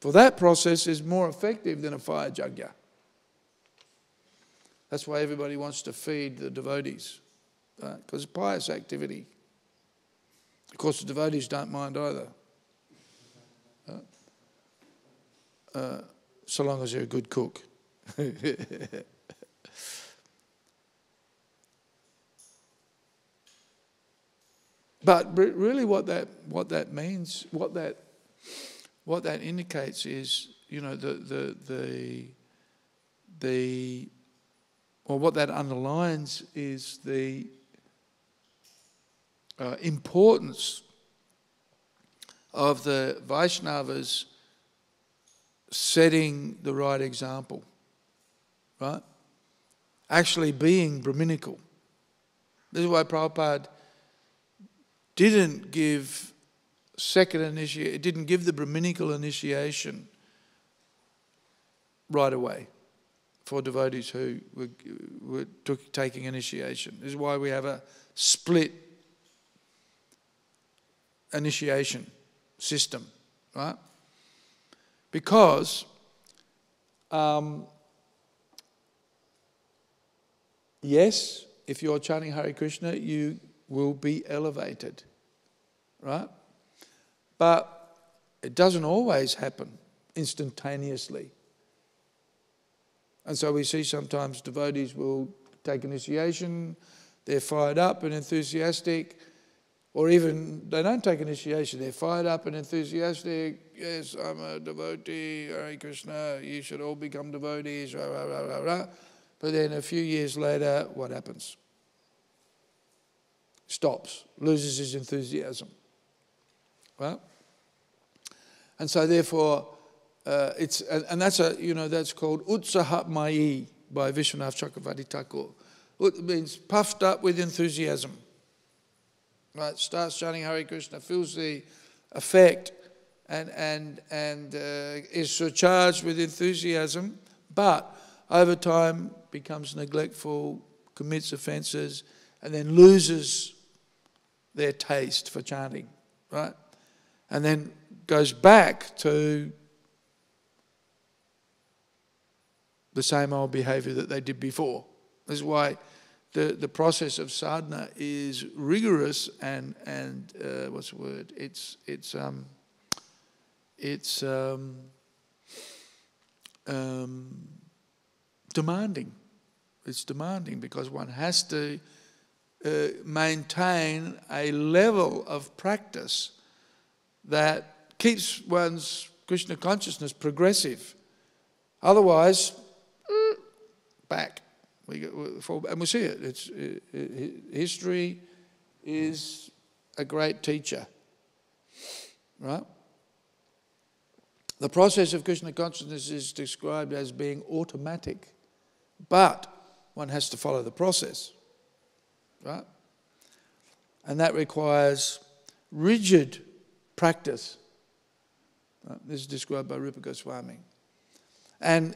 For that process is more effective than a fire yajna. That's why everybody wants to feed the devotees, because it's pious activity. Of course, the devotees don't mind either, so long as you're a good cook. But really, what that means, what that indicates is, what that underlines is the importance of the Vaishnavas setting the right example, right? Actually being Brahminical. This is why Prabhupada didn't give didn't give the Brahminical initiation right away for devotees who were taking initiation. This is why we have a split initiation system, right? Because yes, if you're chanting Hare Krishna, you will be elevated, right? But it doesn't always happen instantaneously. And so we see sometimes devotees will take initiation, they're fired up and enthusiastic, or even they don't take initiation, they're fired up and enthusiastic. Yes, I'm a devotee, Hare Krishna, you should all become devotees, rah, rah, rah, rah, rah. But then a few years later, what happens? Stops, loses his enthusiasm. Right? And so therefore, that's called Utsaha Mayi by Vishwanath Chakravarti Thakur. It means puffed up with enthusiasm. Right? Starts chanting Hare Krishna, feels the effect, and is surcharged with enthusiasm, but over time becomes neglectful, commits offences, and then loses their taste for chanting, right? And then goes back to the same old behaviour that they did before. This is why the process of sadhana is rigorous and what's the word? It's demanding. It's demanding because one has to maintain a level of practice that keeps one's Krishna consciousness progressive. Otherwise, back. And we see it. History is a great teacher. Right? The process of Krishna consciousness is described as being automatic, but one has to follow the process. Right? And that requires rigid practice. Right? This is described by Rupa Goswami. And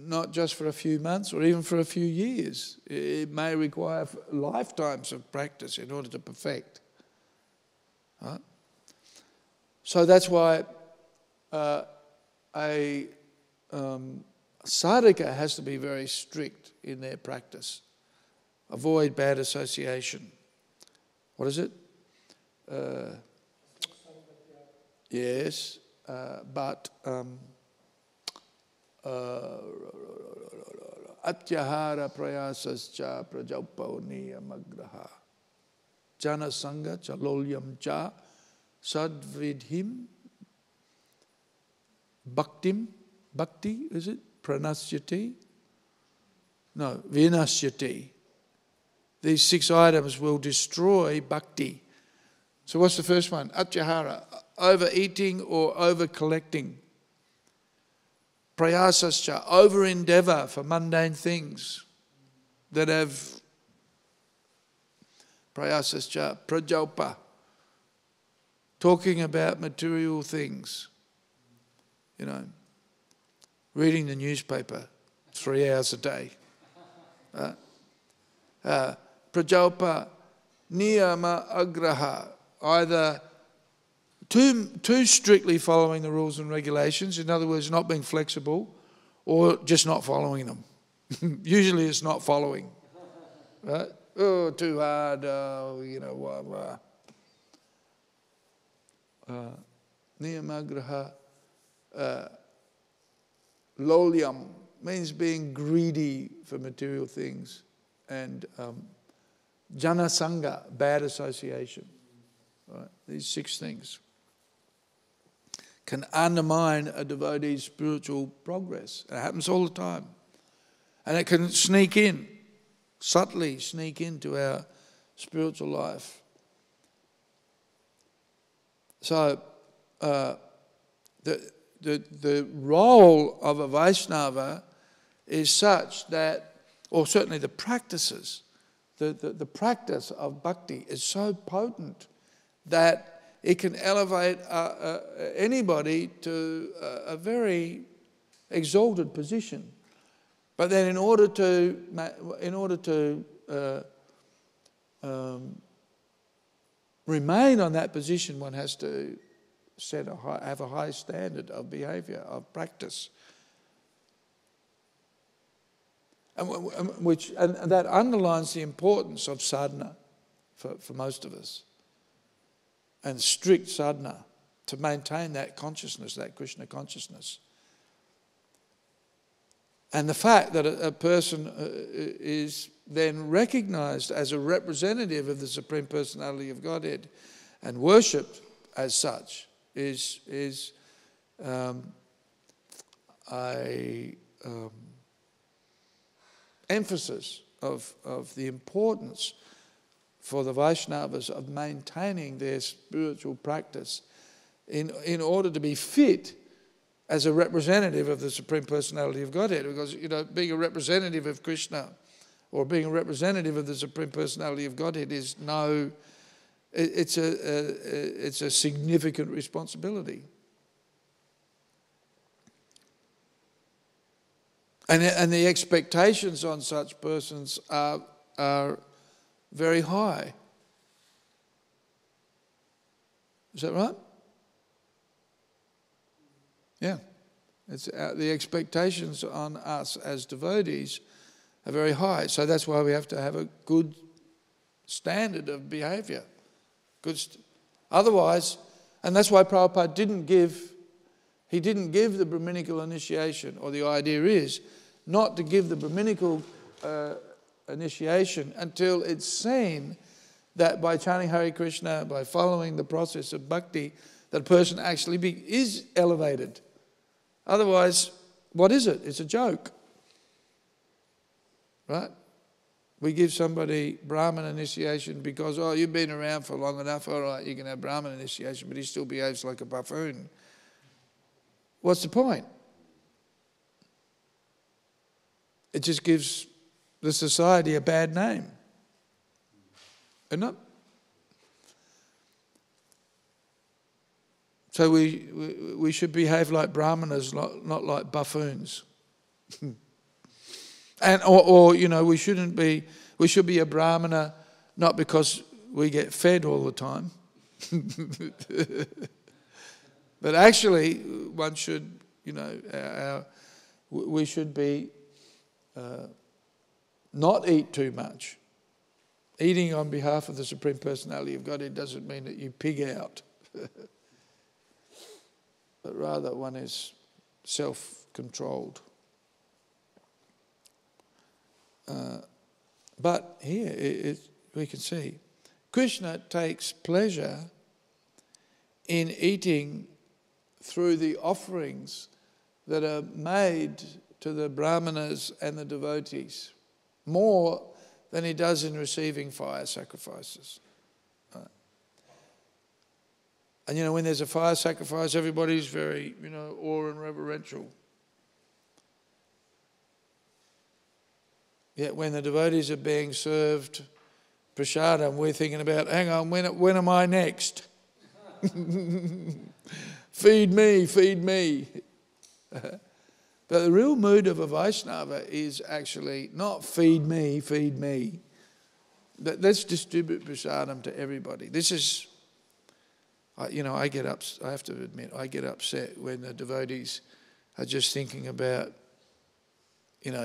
not just for a few months or even for a few years. It may require lifetimes of practice in order to perfect. Right? So that's why a sadhaka has to be very strict in their practice. Avoid bad association. What is it? Yes, but atyahara prayasascha prajaupo niyamagraha jana sangha chalolyam cha sadvidhim bhakti, is it? Pranasyati? No, vinasyati. These 6 items will destroy bhakti. So what's the first one? Atyahara, overeating or over-collecting. Prayasascha, over-endeavour for mundane things that have prayasascha, prajalpa, talking about material things, reading the newspaper 3 hours a day. Prajalpa, niyama agraha, either too strictly following the rules and regulations, in other words, not being flexible, or just not following them. Usually it's not following. Right? Oh, too hard, blah, blah. Niyamagraha, lolyam, means being greedy for material things. And janasanga, bad association. Right? These 6 things can undermine a devotee's spiritual progress. It happens all the time. And it can subtly sneak into our spiritual life. So the role of a Vaishnava is such that, or certainly the practices, the practice of bhakti is so potent that it can elevate anybody to a very exalted position. But then in order to remain on that position, one has to have a high standard of behavior, of practice. And that underlines the importance of sadhana for most of us. And strict sadhana to maintain that consciousness, that Krishna consciousness. And the fact that a person is then recognized as a representative of the Supreme Personality of Godhead and worshipped as such is emphasis of the importance for the Vaishnavas of maintaining their spiritual practice in order to be fit as a representative of the Supreme Personality of Godhead. Because, being a representative of Krishna or being a representative of the Supreme Personality of Godhead is it's a significant responsibility. And the expectations on such persons are very high. Is that right? Yeah. The expectations on us as devotees are very high. So that's why we have to have a good standard of behavior. Otherwise, and that's why Prabhupada didn't give the Brahminical initiation, or the idea is not to give the Brahminical initiation until it's seen that by chanting Hare Krishna, by following the process of bhakti, that a person actually is elevated. Otherwise, what is it? It's a joke. Right? We give somebody Brahman initiation because, you've been around for long enough, all right, you can have Brahman initiation, but he still behaves like a buffoon. What's the point? It just gives the society a bad name. Isn't it? So we should behave like Brahmanas, not like buffoons. And we should be a Brahmana not because we get fed all the time. But actually one should, we should be not eat too much. Eating on behalf of the Supreme Personality of Godhead doesn't mean that you pig out. But rather one is self-controlled. But here we can see Krishna takes pleasure in eating through the offerings that are made to the Brahmanas and the devotees, more than he does in receiving fire sacrifices. And when there's a fire sacrifice, everybody's very, awe and reverential. Yet when the devotees are being served prasadam, we're thinking about, hang on, when am I next? Feed me, feed me. But the real mood of a Vaishnava is actually not feed me, feed me. Let's distribute prasadam to everybody. This is, I have to admit, I get upset when the devotees are just thinking about,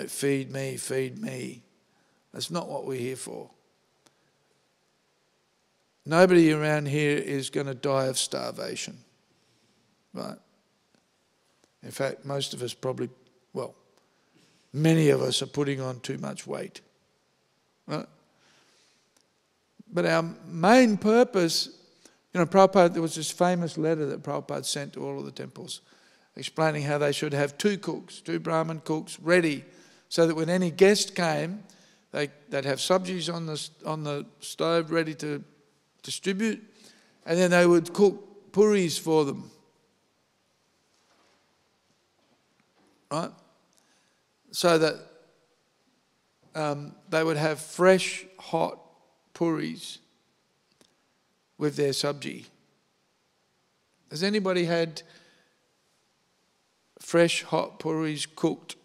feed me, feed me. That's not what we're here for. Nobody around here is going to die of starvation, right? In fact, most of us many of us are putting on too much weight, right? But our main purpose, Prabhupada, there was this famous letter that Prabhupada sent to all of the temples explaining how they should have two Brahmin cooks ready so that when any guest came, they'd have sabjis on the stove ready to distribute, and then they would cook puris for them. Right? So that they would have fresh, hot puris with their sabji. Has anybody had fresh, hot puris cooked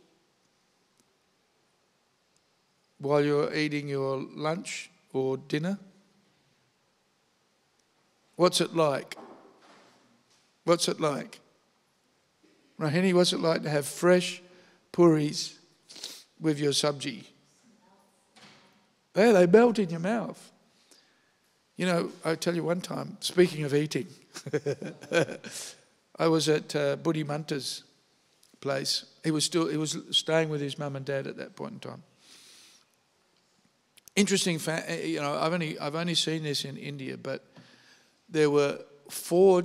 while you're eating your lunch or dinner? What's it like? What's it like? Rahini, what's it like to have fresh puris with your sabji? Yeah, they melt in your mouth. You know, I'll tell you one time, speaking of eating, I was at Buddhimanta's place. He was staying with his mum and dad at that point in time. Interesting fact, you know, I've only seen this in India, but there were four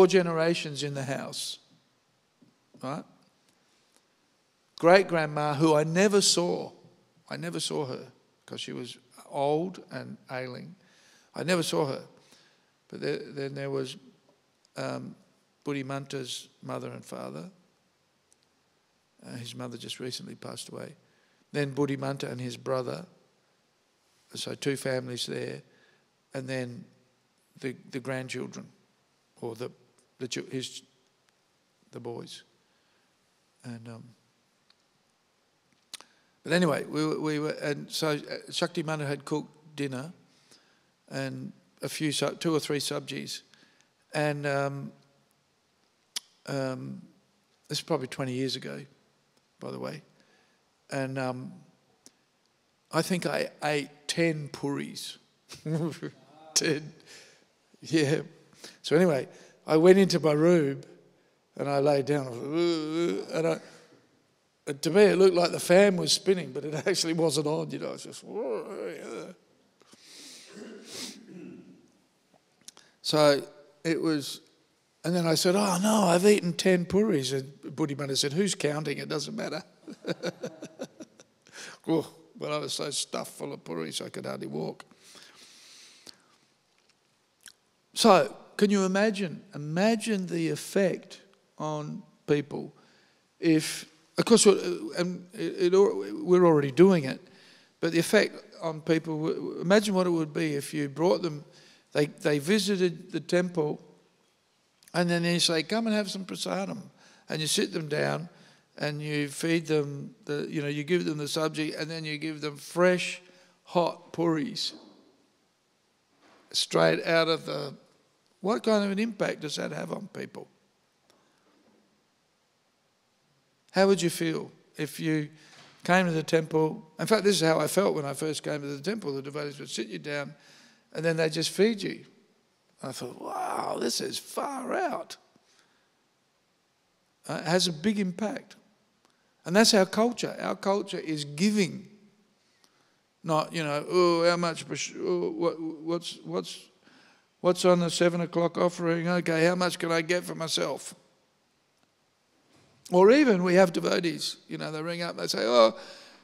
generations in the house, right? Great-grandma, who I never saw her because she was old and ailing. I never saw her. But then there was Buddhimanta's mother and father. His mother just recently passed away. Then Buddhimanta and his brother. So 2 families there. And then the grandchildren, or the boys. And but anyway, we were, and so Shaktimana had cooked dinner and a few, 2 or 3 sabjis, and this is probably 20 years ago, by the way, and I think I ate 10 puris. 10, yeah. So anyway, I went into my room and I lay down, and to me it looked like the fan was spinning, but it actually wasn't on, you know. It's just, so it was, and then I said, oh no, I've eaten 10 puris. And Buddhimanta said, who's counting? It doesn't matter. Well, I was so stuffed full of puris I could hardly walk. So, can you imagine the effect on people if, of course, we're already doing it, but the effect on people, imagine what it would be if you brought them, they visited the temple, and then you say, come and have some prasadam, and you sit them down, and you feed them, you give them the sabji, and then you give them fresh, hot puris, straight out of the... What kind of an impact does that have on people? How would you feel if you came to the temple? In fact, this is how I felt when I first came to the temple. The devotees would sit you down and then they just feed you. I thought, wow, this is far out. It has a big impact. And that's our culture. Our culture is giving. Not, how much, what's on the 7 o'clock offering? Okay, how much can I get for myself? Or even we have devotees, they ring up, they say, oh,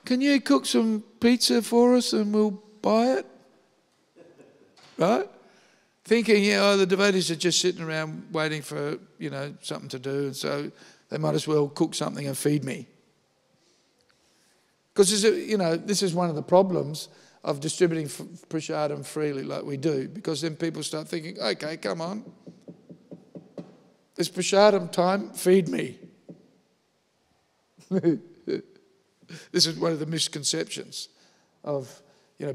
can you cook some pizza for us and we'll buy it? Right? Thinking, the devotees are just sitting around waiting for, something to do, and so they might as well cook something and feed me. Because, this is one of the problems of distributing prasadam freely like we do, because then people start thinking, okay, come on, it's prasadam time, feed me. This is one of the misconceptions of,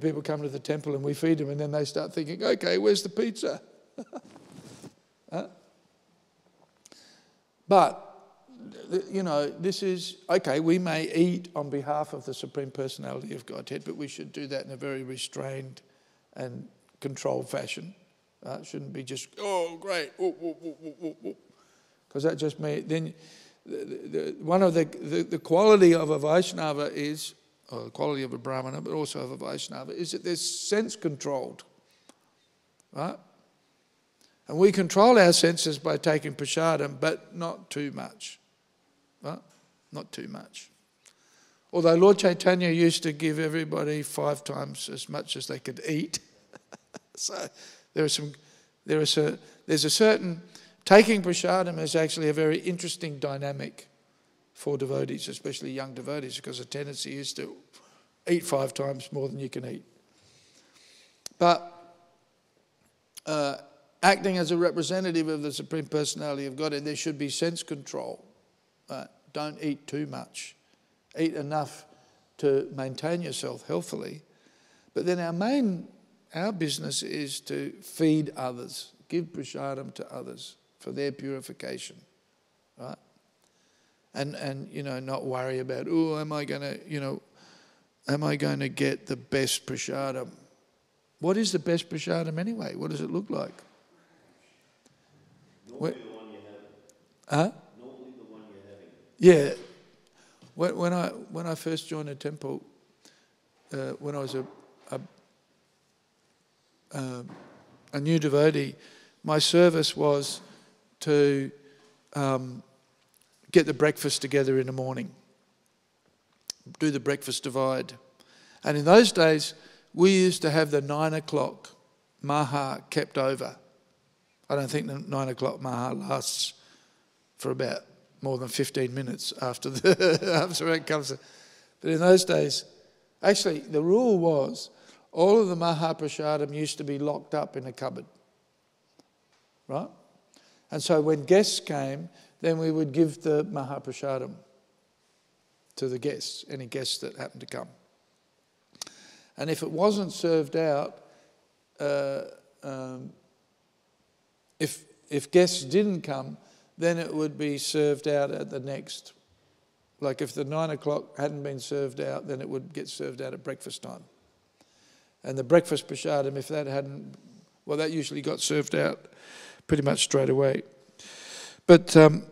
people come to the temple and we feed them, and then they start thinking, okay, where's the pizza? Huh? But, this is, okay, we may eat on behalf of the Supreme Personality of Godhead, but we should do that in a very restrained and controlled fashion. It shouldn't be just, oh, great, because that just may, then one of the quality of a Vaishnava is, or the quality of a Brahmana, but also of a Vaishnava, is that they're sense controlled, right? And we control our senses by taking prasadam, but not too much. Right? Not too much. Although Lord Chaitanya used to give everybody 5 times as much as they could eat. So there's a certain, taking prasadam is actually a very interesting dynamic for devotees, especially young devotees, because the tendency is to eat 5 times more than you can eat. But acting as a representative of the Supreme Personality of Godhead, there should be sense control. Don't eat too much. Eat enough to maintain yourself healthily. But then our our business is to feed others, give prasadam to others for their purification, right? And not worry about, am I going to get the best prasadam? What is the best prasadam anyway? What does it look like? Normally the one you're having. Huh? Normally the one you're having. Yeah. When I first joined a temple, when I was a new devotee, my service was to get the breakfast together in the morning, do the breakfast divide. And in those days, we used to have the 9 o'clock maha kept over. I don't think the 9 o'clock maha lasts for about more than 15 minutes after it comes. But in those days, actually, the rule was all of the Mahaprasadam used to be locked up in a cupboard, right? And so when guests came, then we would give the Mahaprasadam to the guests, any guests that happened to come. And if it wasn't served out, if guests didn't come, then it would be served out at the next. Like if the 9 o'clock hadn't been served out, then it would get served out at breakfast time. And the breakfast prasadam, if that hadn't, well, that usually got served out pretty much straight away. But, and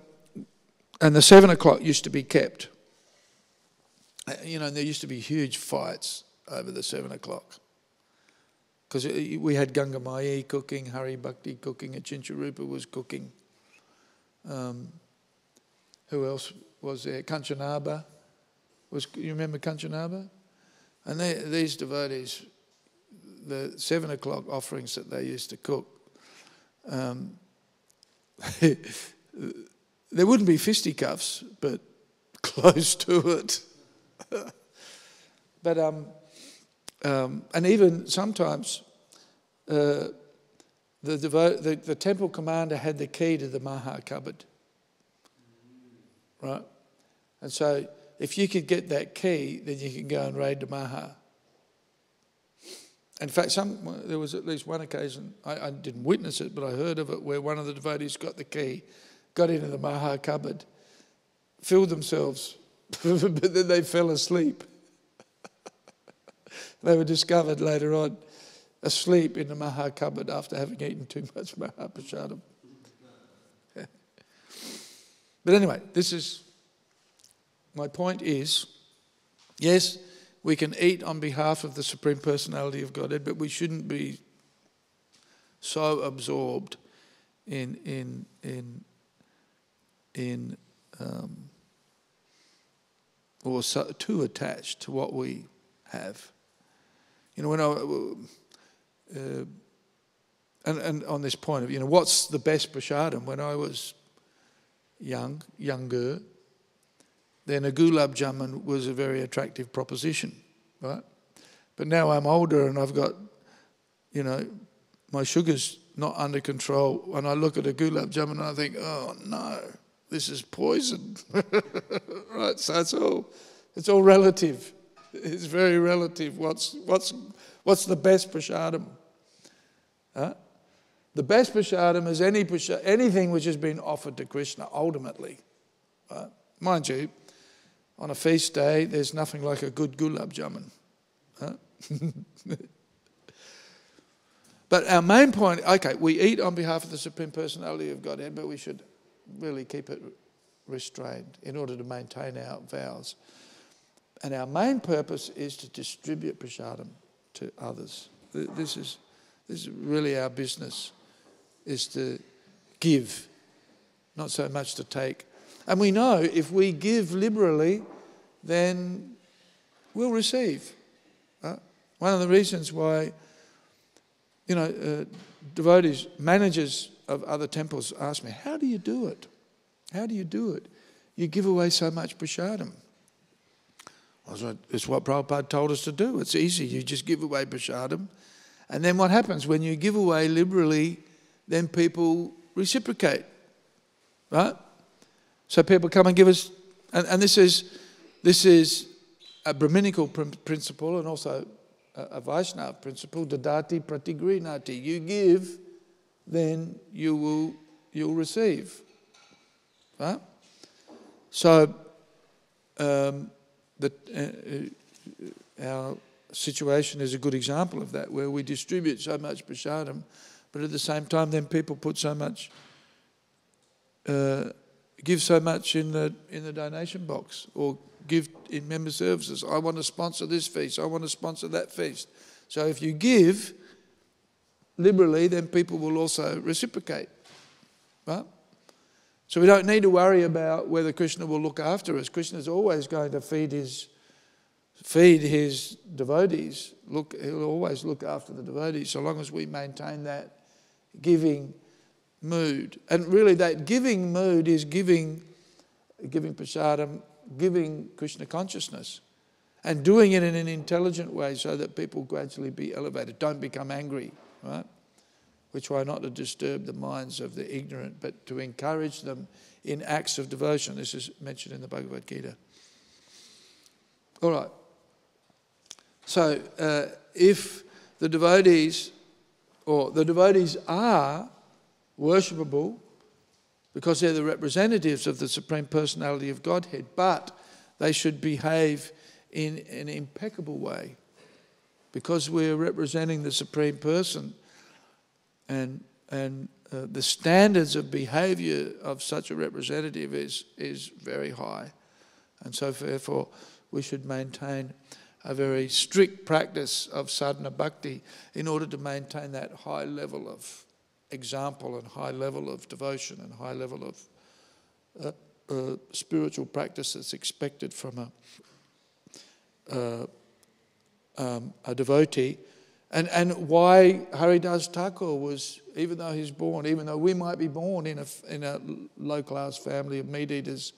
the 7 o'clock used to be kept. There used to be huge fights over the 7 o'clock. Because we had Ganga Maya cooking, Hari Bhakti cooking, Achincharupa was cooking. Who else was there? Kanchanabha. You remember Kanchanabha? And these devotees, the 7 o'clock offerings that they used to cook, there wouldn't be fisticuffs, but close to it. But and even sometimes the temple commander had the key to the Maha cupboard, right? And so if you could get that key, then you can go and raid the Maha. In fact, there was at least one occasion, I didn't witness it, but I heard of it, where one of the devotees got the key, got into the Maha cupboard, filled themselves, but then they fell asleep. They were discovered later on asleep in the Maha cupboard after having eaten too much Mahaprasadam. But anyway, my point is, yes, we can eat on behalf of the Supreme Personality of Godhead, but we shouldn't be so absorbed or so too attached to what we have. When and on this point of, what's the best prasadam? When I was younger, then a gulab jamun was a very attractive proposition, right? But now I'm older and I've got, my sugar's not under control. When I look at a gulab jamun, I think, oh no, this is poison, right? So it's all relative. It's very relative. What's the best prasadam? Huh? The best prasadam is anything which has been offered to Krishna ultimately. Right? Mind you, on a feast day, there's nothing like a good gulab jamun. Huh? But our main point, okay, we eat on behalf of the Supreme Personality of Godhead, but we should really keep it restrained in order to maintain our vows. And our main purpose is to distribute prasadam to others. This is really our business, is to give, not so much to take. And we know if we give liberally, then we'll receive. One of the reasons why, devotees, managers of other temples ask me, how do you do it? How do you do it? You give away so much prasadam. It's what Prabhupada told us to do. It's easy. You just give away prasadam. And then what happens? When you give away liberally, then people reciprocate. Right? So people come and give us... And this is a Brahminical principle and also a Vaishnava principle, dadati pratigrinati. You give, then you'll receive. Right? So our situation is a good example of that, where we distribute so much prasadam, but at the same time then people put so much, give so much in the donation box, or give in member services. I want to sponsor this feast, I want to sponsor that feast. So if you give liberally, then people will also reciprocate. Right? So we don't need to worry about whether Krishna will look after us. Krishna is always going to feed his devotees. He'll always look after the devotees, so long as we maintain that giving mood. And really that giving mood is giving prasadam, giving Krishna consciousness, and doing it in an intelligent way so that people gradually be elevated. Don't become angry, right? We try not to disturb the minds of the ignorant, but to encourage them in acts of devotion. This is mentioned in the Bhagavad Gita. All right. So if the devotees are worshipable because they're the representatives of the Supreme Personality of Godhead, but they should behave in an impeccable way because we're representing the Supreme Person, and the standards of behaviour of such a representative is very high, and so therefore we should maintain a very strict practice of sadhana bhakti in order to maintain that high level of example and high level of devotion and high level of spiritual practice that's expected from a devotee. And why Haridas Thakur was, even though we might be born in a low-class family of meat-eaters,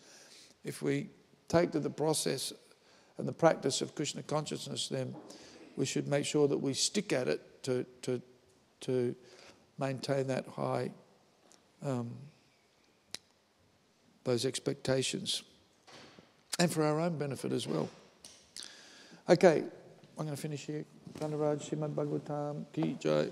if we take to the process and the practice of Krishna consciousness, then we should make sure that we stick at it to maintain that high, those expectations, and for our own benefit as well. Okay, I'm going to finish here. Dhanyavad, Śrīmad Bhāgavatam Ki Jai.